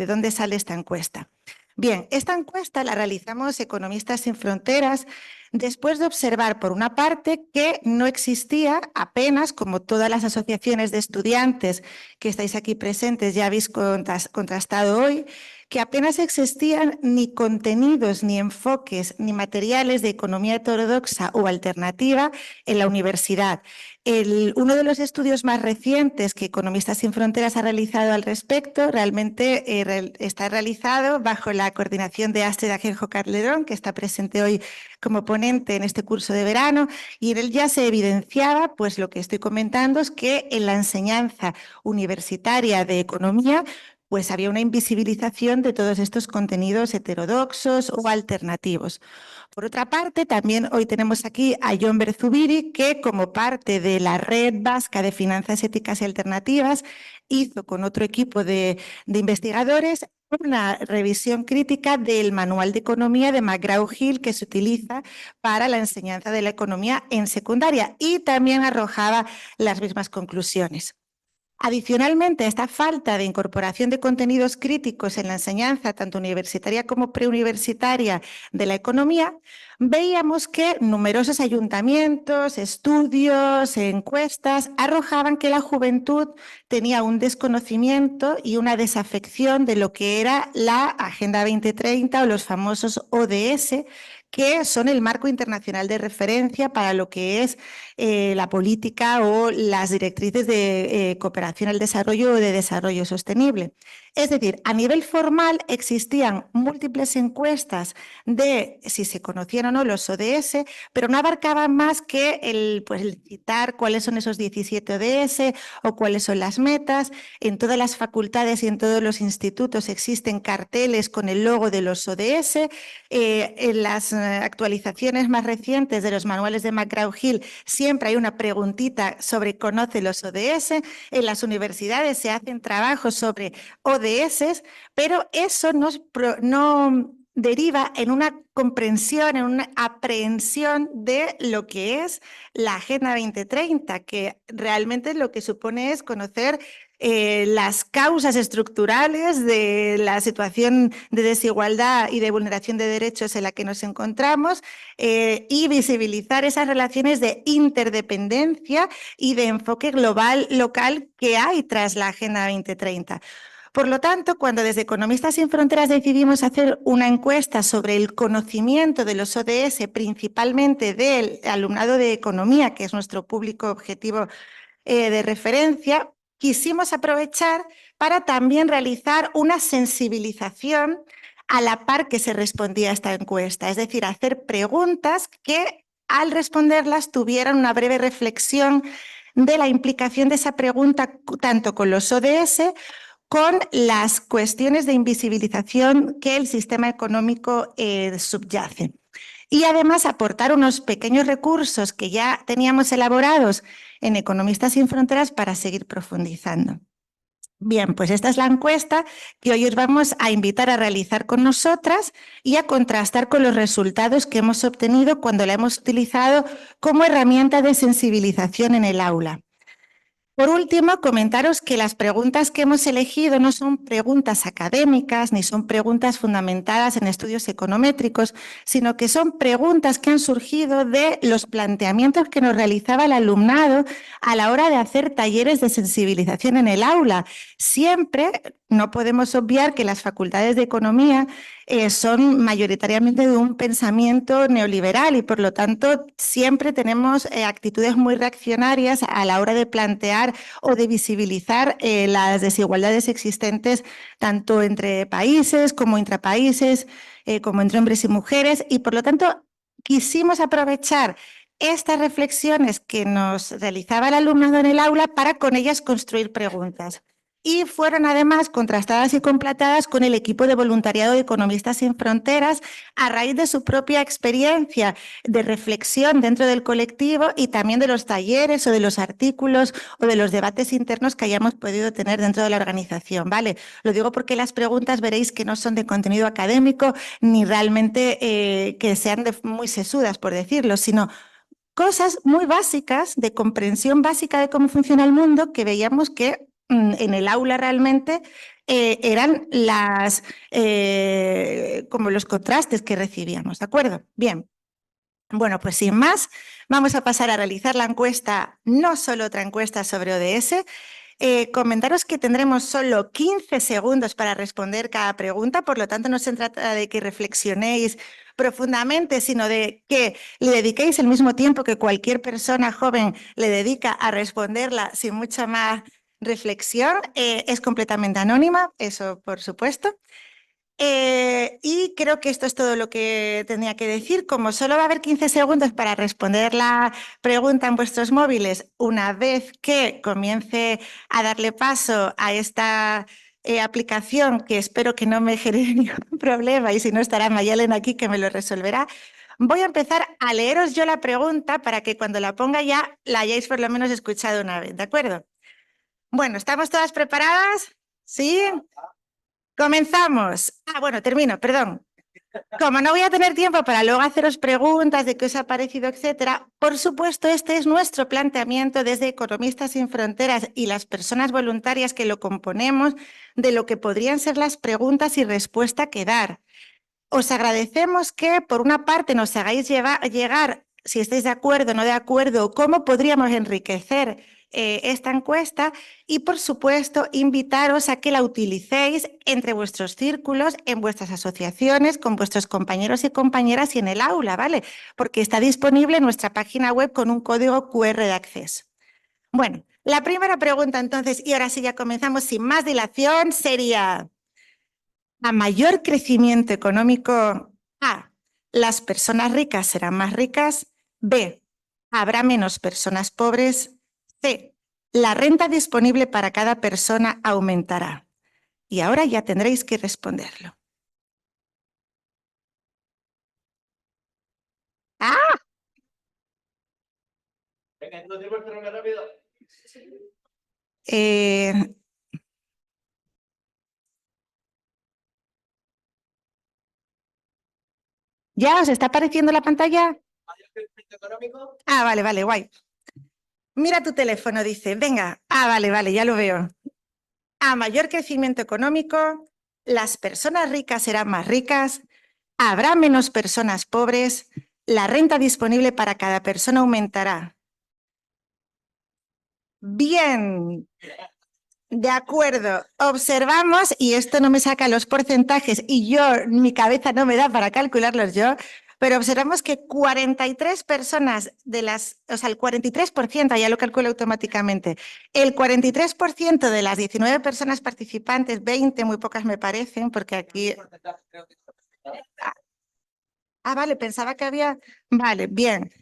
dónde sale esta encuesta. Bien, esta encuesta la realizamos Economistas Sin Fronteras después de observar, por una parte, que no existía apenas, como todas las asociaciones de estudiantes que estáis aquí presentes ya habéis contrastado hoy, que apenas existían ni contenidos, ni enfoques, ni materiales de economía heterodoxa o alternativa en la universidad. Uno de los estudios más recientes que Economistas Sin Fronteras ha realizado al respecto realmente está realizado bajo la coordinación de Astrid Ajenjo Calderón, que está presente hoy como ponente en este curso de verano, y en él ya se evidenciaba, pues lo que estoy comentando es que en la enseñanza universitaria de economía pues había una invisibilización de todos estos contenidos heterodoxos o alternativos. Por otra parte, también hoy tenemos aquí a Jon Berzubiri, que como parte de la Red Vasca de Finanzas Éticas y Alternativas hizo con otro equipo de investigadores una revisión crítica del Manual de Economía de McGraw-Hill que se utiliza para la enseñanza de la economía en secundaria y también arrojaba las mismas conclusiones. Adicionalmente, esta falta de incorporación de contenidos críticos en la enseñanza, tanto universitaria como preuniversitaria de la economía, veíamos que numerosos ayuntamientos, estudios, encuestas arrojaban que la juventud tenía un desconocimiento y una desafección de lo que era la Agenda 2030 o los famosos ODS, que son el marco internacional de referencia para lo que es la política o las directrices de cooperación al desarrollo o de desarrollo sostenible. Es decir, a nivel formal existían múltiples encuestas de si se conocían o no los ODS, pero no abarcaban más que el citar cuáles son esos 17 ODS o cuáles son las metas. En todas las facultades y en todos los institutos existen carteles con el logo de los ODS. En las actualizaciones más recientes de los manuales de McGraw-Hill siempre hay una preguntita sobre conoce los ODS. En las universidades se hacen trabajos sobre ODS, pero eso no deriva en una comprensión, en una aprehensión de lo que es la Agenda 2030, que realmente lo que supone es conocer las causas estructurales de la situación de desigualdad y de vulneración de derechos en la que nos encontramos y visibilizar esas relaciones de interdependencia y de enfoque global local que hay tras la Agenda 2030. Por lo tanto, cuando desde Economistas sin Fronteras decidimos hacer una encuesta sobre el conocimiento de los ODS, principalmente del alumnado de Economía, que es nuestro público objetivo de referencia, quisimos aprovechar para también realizar una sensibilización a la par que se respondía a esta encuesta, es decir, hacer preguntas que al responderlas tuvieran una breve reflexión de la implicación de esa pregunta tanto con los ODS con las cuestiones de invisibilización que el sistema económico subyace. Y además aportar unos pequeños recursos que ya teníamos elaborados en Economistas sin Fronteras para seguir profundizando. Bien, pues esta es la encuesta que hoy os vamos a invitar a realizar con nosotras y a contrastar con los resultados que hemos obtenido cuando la hemos utilizado como herramienta de sensibilización en el aula. Por último, comentaros que las preguntas que hemos elegido no son preguntas académicas ni son preguntas fundamentadas en estudios econométricos, sino que son preguntas que han surgido de los planteamientos que nos realizaba el alumnado a la hora de hacer talleres de sensibilización en el aula. Siempre no podemos obviar que las facultades de economía son mayoritariamente de un pensamiento neoliberal y por lo tanto siempre tenemos actitudes muy reaccionarias a la hora de plantear o de visibilizar las desigualdades existentes tanto entre países como intrapaíses, como entre hombres y mujeres y por lo tanto quisimos aprovechar estas reflexiones que nos realizaba el alumnado en el aula para con ellas construir preguntas. Y fueron además contrastadas y completadas con el equipo de voluntariado de Economistas sin Fronteras a raíz de su propia experiencia de reflexión dentro del colectivo y también de los talleres o de los artículos o de los debates internos que hayamos podido tener dentro de la organización, ¿vale? Lo digo porque las preguntas veréis que no son de contenido académico ni realmente que sean muy sesudas, por decirlo, sino cosas muy básicas, de comprensión básica de cómo funciona el mundo que veíamos que en el aula realmente eran como los contrastes que recibíamos, ¿de acuerdo? Bien, bueno, pues sin más, vamos a pasar a realizar la encuesta, no solo otra encuesta sobre ODS. Comentaros que tendremos solo 15 segundos para responder cada pregunta, por lo tanto no se trata de que reflexionéis profundamente, sino de que le dediquéis el mismo tiempo que cualquier persona joven le dedica a responderla sin mucha más reflexión. Es completamente anónima, eso por supuesto. Y creo que esto es todo lo que tenía que decir. Como solo va a haber 15 segundos para responder la pregunta en vuestros móviles, una vez que comience a darle paso a esta aplicación, que espero que no me genere ningún problema y si no estará Mayalen aquí que me lo resolverá, voy a empezar a leeros yo la pregunta para que cuando la ponga ya la hayáis por lo menos escuchado una vez, ¿de acuerdo? Bueno, ¿estamos todas preparadas? ¿Sí? Comenzamos. Bueno, termino, perdón. Como no voy a tener tiempo para luego haceros preguntas de qué os ha parecido, etcétera, por supuesto, este es nuestro planteamiento desde Economistas sin Fronteras y las personas voluntarias que lo componemos de lo que podrían ser las preguntas y respuesta que dar. Os agradecemos que, por una parte, nos hagáis llegar, si estáis de acuerdo o no de acuerdo, cómo podríamos enriquecer esta encuesta y, por supuesto, invitaros a que la utilicéis entre vuestros círculos, en vuestras asociaciones, con vuestros compañeros y compañeras y en el aula, ¿vale? Porque está disponible en nuestra página web con un código QR de acceso. Bueno, La primera pregunta, entonces, y ahora sí ya comenzamos sin más dilación, sería: a mayor crecimiento económico, A, las personas ricas serán más ricas, B, habrá menos personas pobres, C, la renta disponible para cada persona aumentará. Y ahora ya tendréis que responderlo. ¡Ah! Venga, entonces vuestro nombre rápido. ¿Ya os está apareciendo la pantalla? Mayor crecimiento económico. Ah, vale, vale, guay. Mira tu teléfono, dice, venga. Ah, vale, vale, ya lo veo. A mayor crecimiento económico, las personas ricas serán más ricas, habrá menos personas pobres, la renta disponible para cada persona aumentará. Bien, de acuerdo. Observamos, y esto no me saca los porcentajes y mi cabeza no me da para calcularlos yo, pero observamos que 43 personas de las, o sea, el 43%, ya lo calculo automáticamente, el 43% de las 19 personas participantes, 20, muy pocas me parecen, porque aquí... Ah, vale, pensaba que había... Vale, bien.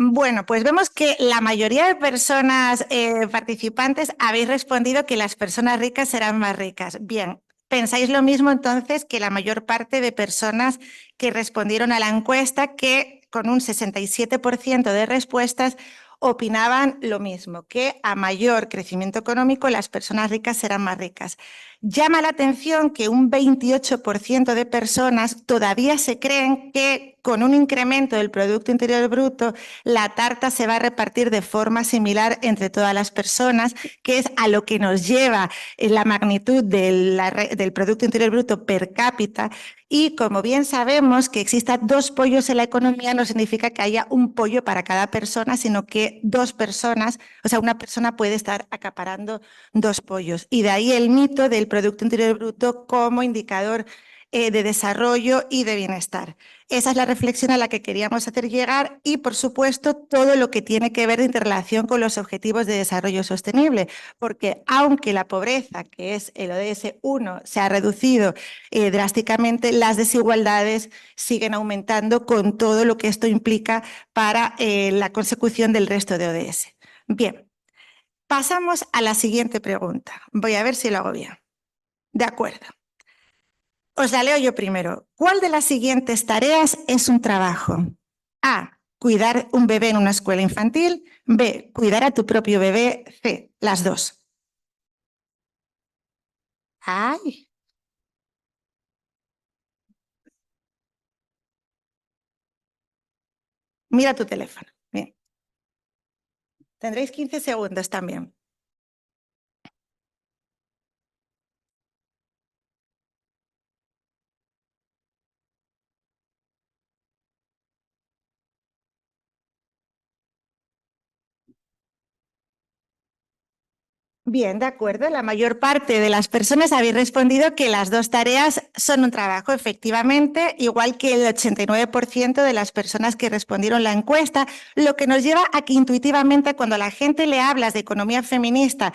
Bueno, pues vemos que la mayoría de personas participantes habéis respondido que las personas ricas serán más ricas. Bien, ¿pensáis lo mismo entonces que la mayor parte de personas que respondieron a la encuesta, que con un 67% de respuestas opinaban lo mismo, que a mayor crecimiento económico las personas ricas serán más ricas? Llama la atención que un 28% de personas todavía se creen que con un incremento del Producto Interior Bruto la tarta se va a repartir de forma similar entre todas las personas, que es a lo que nos lleva la magnitud del Producto Interior Bruto per cápita. Y como bien sabemos, que exista 2 pollos en la economía no significa que haya un pollo para cada persona, sino que 2 personas, o sea, una persona puede estar acaparando 2 pollos. Y de ahí el mito del Producto Interior Bruto como indicador de desarrollo y de bienestar. Esa es la reflexión a la que queríamos hacer llegar y, por supuesto, todo lo que tiene que ver de interrelación con los Objetivos de Desarrollo Sostenible, porque aunque la pobreza, que es el ODS 1, se ha reducido drásticamente, las desigualdades siguen aumentando con todo lo que esto implica para la consecución del resto de ODS. Bien, pasamos a la siguiente pregunta. Voy a ver si lo hago bien. De acuerdo. Os la leo yo primero. ¿Cuál de las siguientes tareas es un trabajo? A, cuidar un bebé en una escuela infantil. B, cuidar a tu propio bebé. C, las dos. ¡Ay! Mira tu teléfono. Bien. Tendréis 15 segundos también. Bien, de acuerdo. La mayor parte de las personas habéis respondido que las dos tareas son un trabajo, efectivamente, igual que el 89% de las personas que respondieron la encuesta, lo que nos lleva a que intuitivamente cuando a la gente le hablas de economía feminista,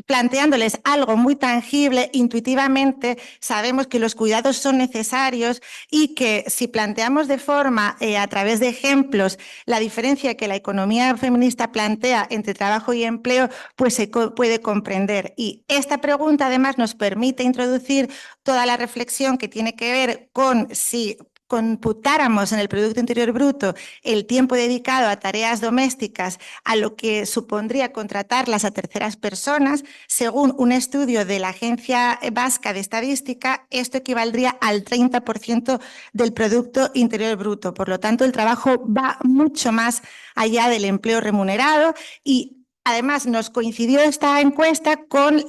planteándoles algo muy tangible, intuitivamente sabemos que los cuidados son necesarios y que si planteamos de forma, a través de ejemplos, la diferencia que la economía feminista plantea entre trabajo y empleo, pues se puede comprender. Y esta pregunta además nos permite introducir toda la reflexión que tiene que ver con si computáramos en el Producto Interior Bruto el tiempo dedicado a tareas domésticas, a lo que supondría contratarlas a terceras personas, según un estudio de la Agencia Vasca de Estadística, esto equivaldría al 30% del Producto Interior Bruto. Por lo tanto, el trabajo va mucho más allá del empleo remunerado y además, nos coincidió esta encuesta con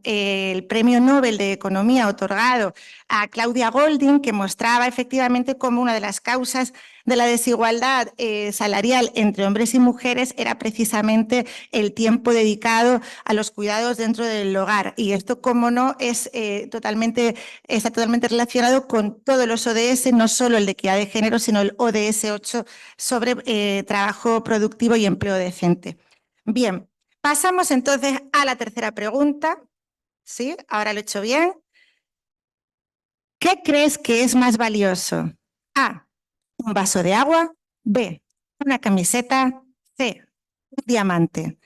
el Premio Nobel de Economía otorgado a Claudia Goldin, que mostraba efectivamente cómo una de las causas de la desigualdad salarial entre hombres y mujeres era precisamente el tiempo dedicado a los cuidados dentro del hogar. Y esto, como no, está totalmente relacionado con todos los ODS, no solo el de equidad de género, sino el ODS 8 sobre trabajo productivo y empleo decente. Bien, Pasamos entonces a la tercera pregunta. ¿Sí? Ahora lo he hecho bien. ¿Qué crees que es más valioso? A, un vaso de agua. B, una camiseta. C, un diamante.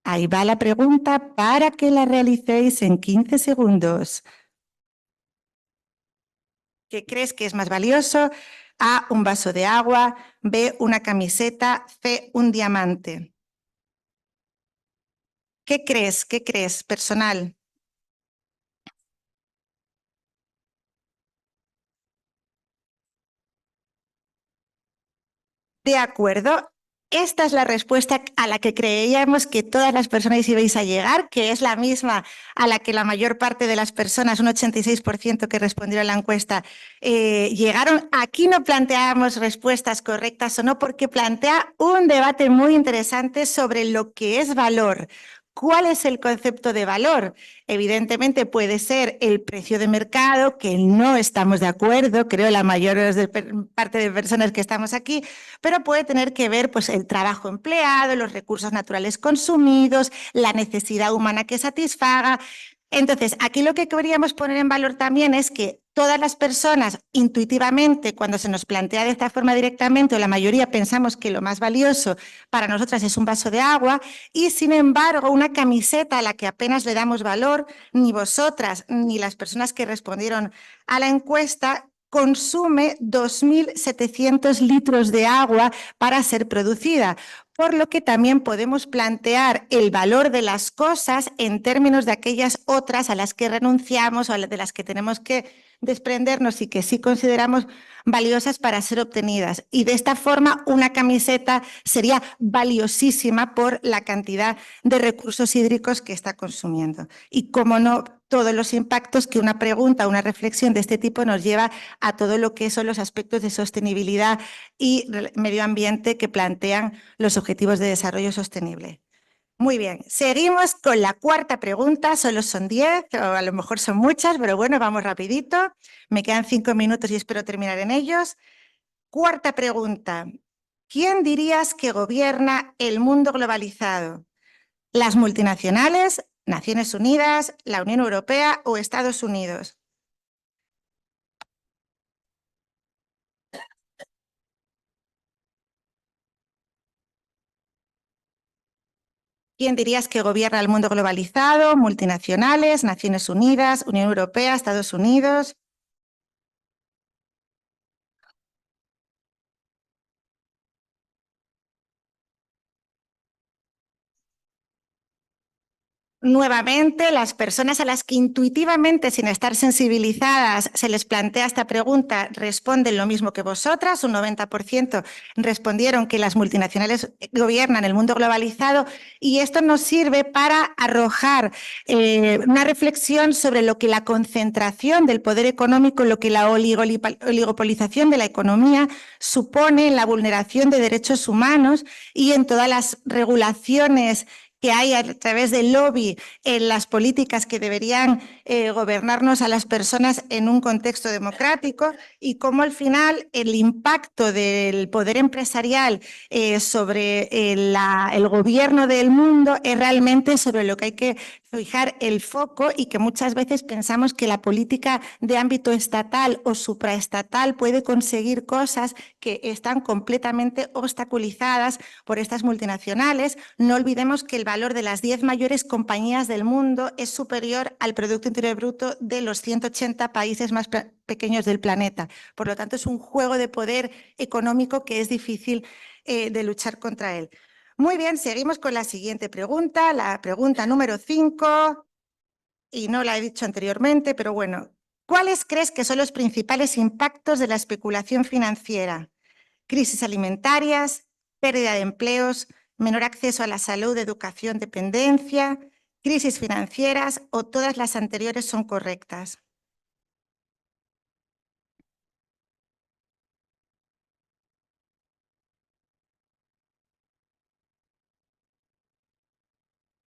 Ahí va la pregunta para que la realicéis en 15 segundos. ¿Qué crees que es más valioso? A, un vaso de agua. B, una camiseta. C, un diamante. ¿Qué crees? ¿Qué crees, personal? De acuerdo. Esta es la respuesta a la que creíamos que todas las personas ibais a llegar, que es la misma a la que la mayor parte de las personas, un 86% que respondieron a la encuesta, llegaron. Aquí no planteábamos respuestas correctas o no, porque plantea un debate muy interesante sobre lo que es valor. ¿Cuál es el concepto de valor? Evidentemente puede ser el precio de mercado, que no estamos de acuerdo, creo la mayor parte de personas que estamos aquí, pero puede tener que ver pues, el trabajo empleado, los recursos naturales consumidos, la necesidad humana que satisfaga. Entonces, aquí lo que queríamos poner en valor también es que todas las personas intuitivamente, cuando se nos plantea de esta forma directamente, o la mayoría pensamos que lo más valioso para nosotras es un vaso de agua, y sin embargo una camiseta a la que apenas le damos valor, ni vosotras ni las personas que respondieron a la encuesta, consume 2.700 litros de agua para ser producida, por lo que también podemos plantear el valor de las cosas en términos de aquellas otras a las que renunciamos o de las que tenemos que desprendernos y que sí consideramos valiosas para ser obtenidas. Y de esta forma una camiseta sería valiosísima por la cantidad de recursos hídricos que está consumiendo. Y cómo no, todos los impactos que una pregunta, una reflexión de este tipo nos lleva a todo lo que son los aspectos de sostenibilidad y medio ambiente que plantean los Objetivos de Desarrollo Sostenible. Muy bien, seguimos con la cuarta pregunta, solo son 10, o a lo mejor son muchas, pero bueno, vamos rapidito. Me quedan 5 minutos y espero terminar en ellos. Cuarta pregunta, ¿quién dirías que gobierna el mundo globalizado? ¿Las multinacionales, Naciones Unidas, la Unión Europea o Estados Unidos? ¿Quién dirías que gobierna el mundo globalizado? Multinacionales, Naciones Unidas, Unión Europea, Estados Unidos. Nuevamente, las personas a las que intuitivamente, sin estar sensibilizadas, se les plantea esta pregunta, responden lo mismo que vosotras. Un 90% respondieron que las multinacionales gobiernan el mundo globalizado, y esto nos sirve para arrojar una reflexión sobre lo que la concentración del poder económico, lo que la oligopolización de la economía supone en la vulneración de derechos humanos y en todas las regulaciones que hay a través del lobby en las políticas que deberían gobernarnos a las personas en un contexto democrático, y cómo al final el impacto del poder empresarial sobre el gobierno del mundo es realmente sobre lo que hay que fijar el foco, y que muchas veces pensamos que la política de ámbito estatal o supraestatal puede conseguir cosas que están completamente obstaculizadas por estas multinacionales. No olvidemos que el valor de las 10 mayores compañías del mundo es superior al Producto Interior Bruto de los 180 países más pequeños del planeta. Por lo tanto, es un juego de poder económico que es difícil de luchar contra él. Muy bien, seguimos con la siguiente pregunta, la pregunta número 5, y no la he dicho anteriormente, pero bueno. ¿Cuáles crees que son los principales impactos de la especulación financiera? Crisis alimentarias, pérdida de empleos, menor acceso a la salud, educación, dependencia, crisis financieras, o todas las anteriores son correctas.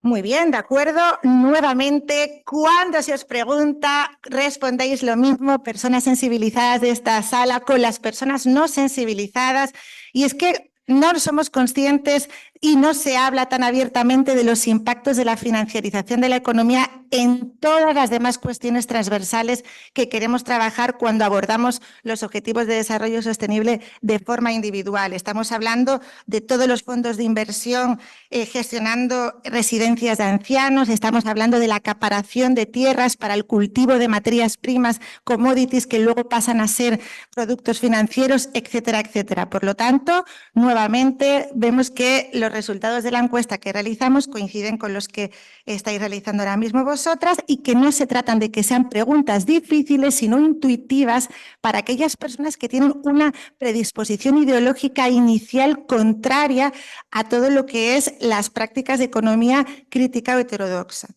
Muy bien, de acuerdo. Nuevamente, cuando se os pregunta, respondéis lo mismo, personas sensibilizadas de esta sala con las personas no sensibilizadas. Y es que no somos conscientes y no se habla tan abiertamente de los impactos de la financiarización de la economía en todas las demás cuestiones transversales que queremos trabajar cuando abordamos los objetivos de desarrollo sostenible de forma individual. Estamos hablando de todos los fondos de inversión gestionando residencias de ancianos, estamos hablando de la acaparación de tierras para el cultivo de materias primas, commodities que luego pasan a ser productos financieros, etcétera, etcétera. Por lo tanto, nuevamente vemos que los resultados de la encuesta que realizamos coinciden con los que estáis realizando ahora mismo vosotras y que no se tratan de que sean preguntas difíciles, sino intuitivas para aquellas personas que tienen una predisposición ideológica inicial contraria a todo lo que es las prácticas de economía crítica o heterodoxa.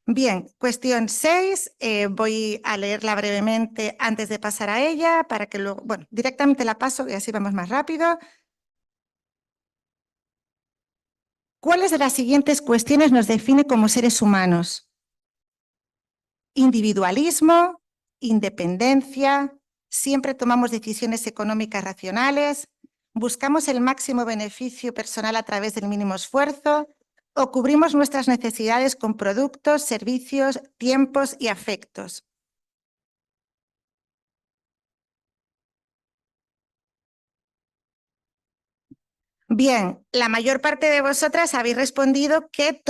Bien, cuestión 6, voy a leerla brevemente antes de pasar a ella para que luego, bueno, directamente la paso y así vamos más rápido. ¿Cuáles de las siguientes cuestiones nos define como seres humanos? Individualismo, independencia, siempre tomamos decisiones económicas racionales, buscamos el máximo beneficio personal a través del mínimo esfuerzo o cubrimos nuestras necesidades con productos, servicios, tiempos y afectos. Bien, la mayor parte de vosotras habéis respondido que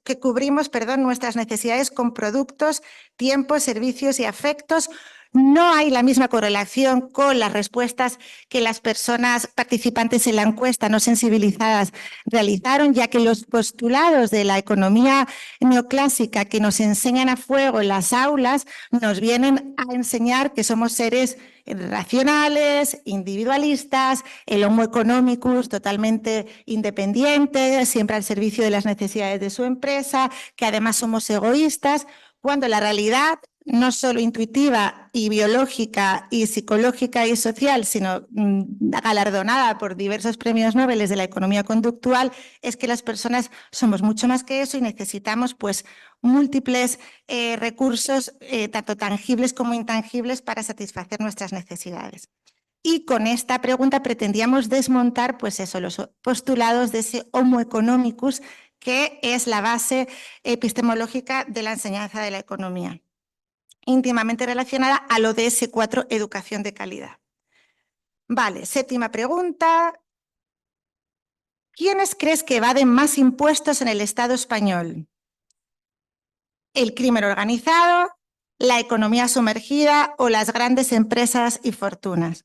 que cubrimos, nuestras necesidades con productos, tiempos, servicios y afectos. No hay la misma correlación con las respuestas que las personas participantes en la encuesta no sensibilizadas realizaron, ya que los postulados de la economía neoclásica que nos enseñan a fuego en las aulas nos vienen a enseñar que somos seres racionales, individualistas, el homo economicus totalmente independiente, siempre al servicio de las necesidades de su empresa, que además somos egoístas, cuando la realidad no solo intuitiva y biológica y psicológica y social, sino galardonada por diversos premios Nobel de la economía conductual, es que las personas somos mucho más que eso y necesitamos pues múltiples recursos, tanto tangibles como intangibles, para satisfacer nuestras necesidades. Y con esta pregunta pretendíamos desmontar pues eso, los postulados de ese homo economicus, que es la base epistemológica de la enseñanza de la economía, íntimamente relacionada al ODS 4, educación de calidad. Vale, séptima pregunta. ¿Quiénes crees que evaden más impuestos en el Estado español? ¿El crimen organizado, la economía sumergida o las grandes empresas y fortunas?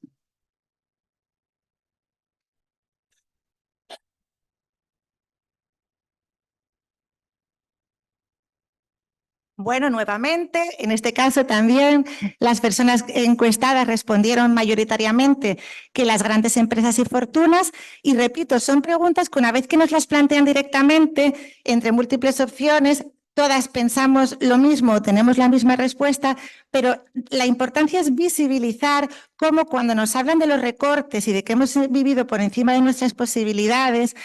Bueno, nuevamente, en este caso también las personas encuestadas respondieron mayoritariamente que las grandes empresas y fortunas. Y repito, son preguntas que una vez que nos las plantean directamente, entre múltiples opciones, todas pensamos lo mismo, tenemos la misma respuesta, pero la importancia es visibilizar cómo cuando nos hablan de los recortes y de que hemos vivido por encima de nuestras posibilidades,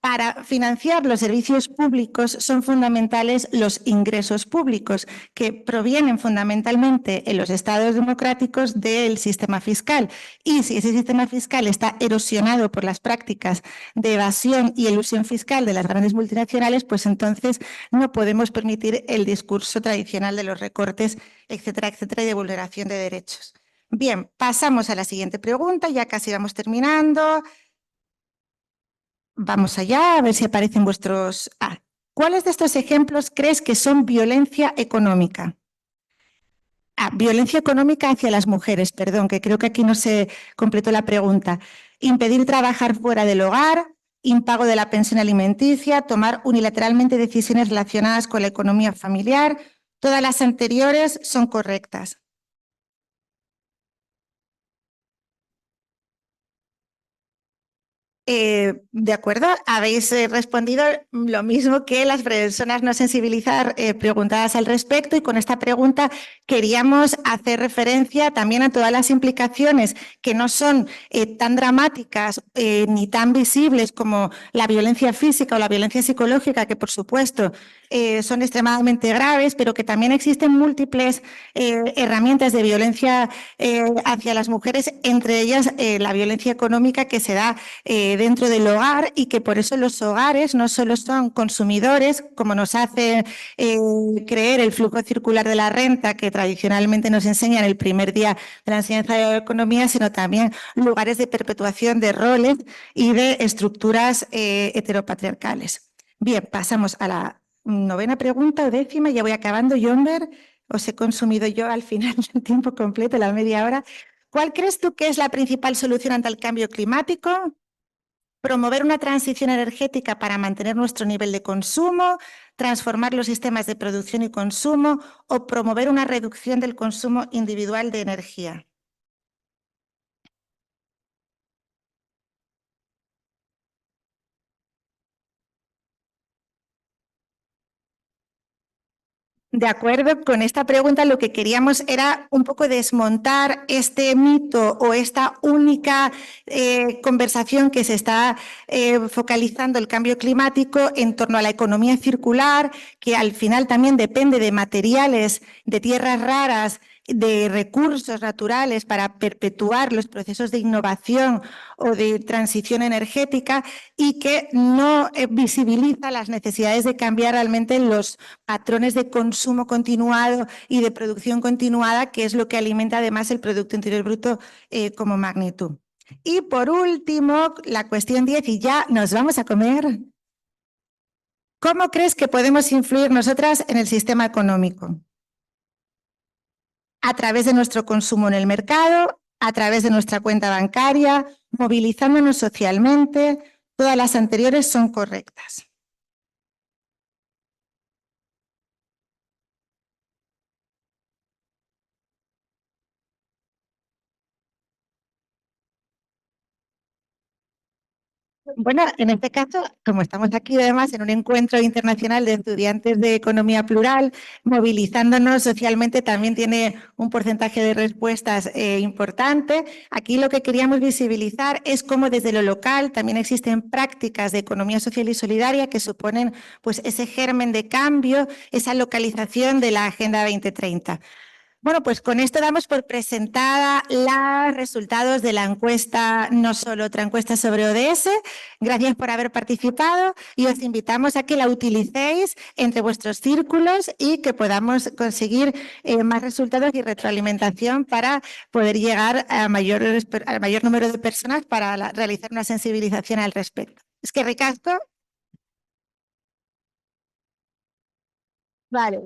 para financiar los servicios públicos son fundamentales los ingresos públicos, que provienen fundamentalmente en los estados democráticos del sistema fiscal. Y si ese sistema fiscal está erosionado por las prácticas de evasión y elusión fiscal de las grandes multinacionales, pues entonces no podemos permitir el discurso tradicional de los recortes, etcétera, etcétera, y de vulneración de derechos. Bien, pasamos a la siguiente pregunta, ya casi vamos terminando. Vamos allá, a ver si aparecen vuestros... ¿Cuáles de estos ejemplos crees que son violencia económica? Violencia económica hacia las mujeres, perdón, que creo que aquí no se completó la pregunta. Impedir trabajar fuera del hogar, impago de la pensión alimenticia, tomar unilateralmente decisiones relacionadas con la economía familiar. Todas las anteriores son correctas. De acuerdo, habéis respondido lo mismo que las personas no sensibilizadas preguntadas al respecto, y con esta pregunta queríamos hacer referencia también a todas las implicaciones que no son tan dramáticas ni tan visibles como la violencia física o la violencia psicológica, que por supuesto son extremadamente graves, pero que también existen múltiples herramientas de violencia hacia las mujeres, entre ellas la violencia económica que se da dentro del hogar y que por eso los hogares no solo son consumidores, como nos hace creer el flujo circular de la renta que tradicionalmente nos enseñan el primer día de la enseñanza de economía, sino también lugares de perpetuación de roles y de estructuras heteropatriarcales. Bien, pasamos a la 9ª pregunta o 10ª, ya voy acabando. Yomber, os he consumido yo al final el tiempo completo, la media hora. ¿Cuál crees tú que es la principal solución ante el cambio climático? Promover una transición energética para mantener nuestro nivel de consumo, transformar los sistemas de producción y consumo o promover una reducción del consumo individual de energía. De acuerdo, con esta pregunta lo que queríamos era un poco desmontar este mito o esta única conversación que se está focalizando el cambio climático en torno a la economía circular, que al final también depende de materiales, de tierras raras, de recursos naturales para perpetuar los procesos de innovación o de transición energética y que no visibiliza las necesidades de cambiar realmente los patrones de consumo continuado y de producción continuada, que es lo que alimenta además el Producto Interior Bruto como magnitud. Y por último, la cuestión 10, y ya nos vamos a comer. ¿Cómo crees que podemos influir nosotras en el sistema económico? A través de nuestro consumo en el mercado, a través de nuestra cuenta bancaria, movilizándonos socialmente. Todas las anteriores son correctas. Bueno, en este caso, como estamos aquí además en un encuentro internacional de estudiantes de economía plural, movilizándonos socialmente también tiene un porcentaje de respuestas importante. Aquí lo que queríamos visibilizar es cómo desde lo local también existen prácticas de economía social y solidaria que suponen pues, ese germen de cambio, esa localización de la Agenda 2030. Bueno, pues con esto damos por presentada los resultados de la encuesta, no solo otra encuesta sobre ODS. Gracias por haber participado y os invitamos a que la utilicéis entre vuestros círculos y que podamos conseguir más resultados y retroalimentación para poder llegar al mayor número de personas para realizar una sensibilización al respecto. Es que ricasco. Vale.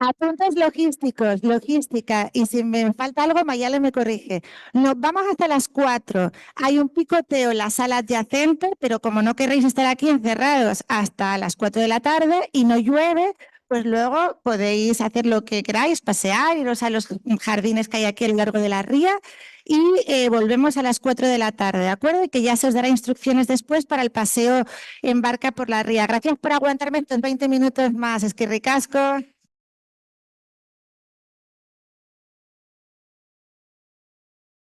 Apuntes logísticos, logística, y si me falta algo, Mayale me corrige. Nos vamos hasta las 4. Hay un picoteo en la sala adyacente, pero como no queréis estar aquí encerrados hasta las 4 de la tarde y no llueve, pues luego podéis hacer lo que queráis, pasear, iros a los jardines que hay aquí a lo largo de la ría y volvemos a las 4 de la tarde, ¿de acuerdo? Y que ya se os dará instrucciones después para el paseo en barca por la ría. Gracias por aguantarme estos 20 minutos más. Es que ricasco.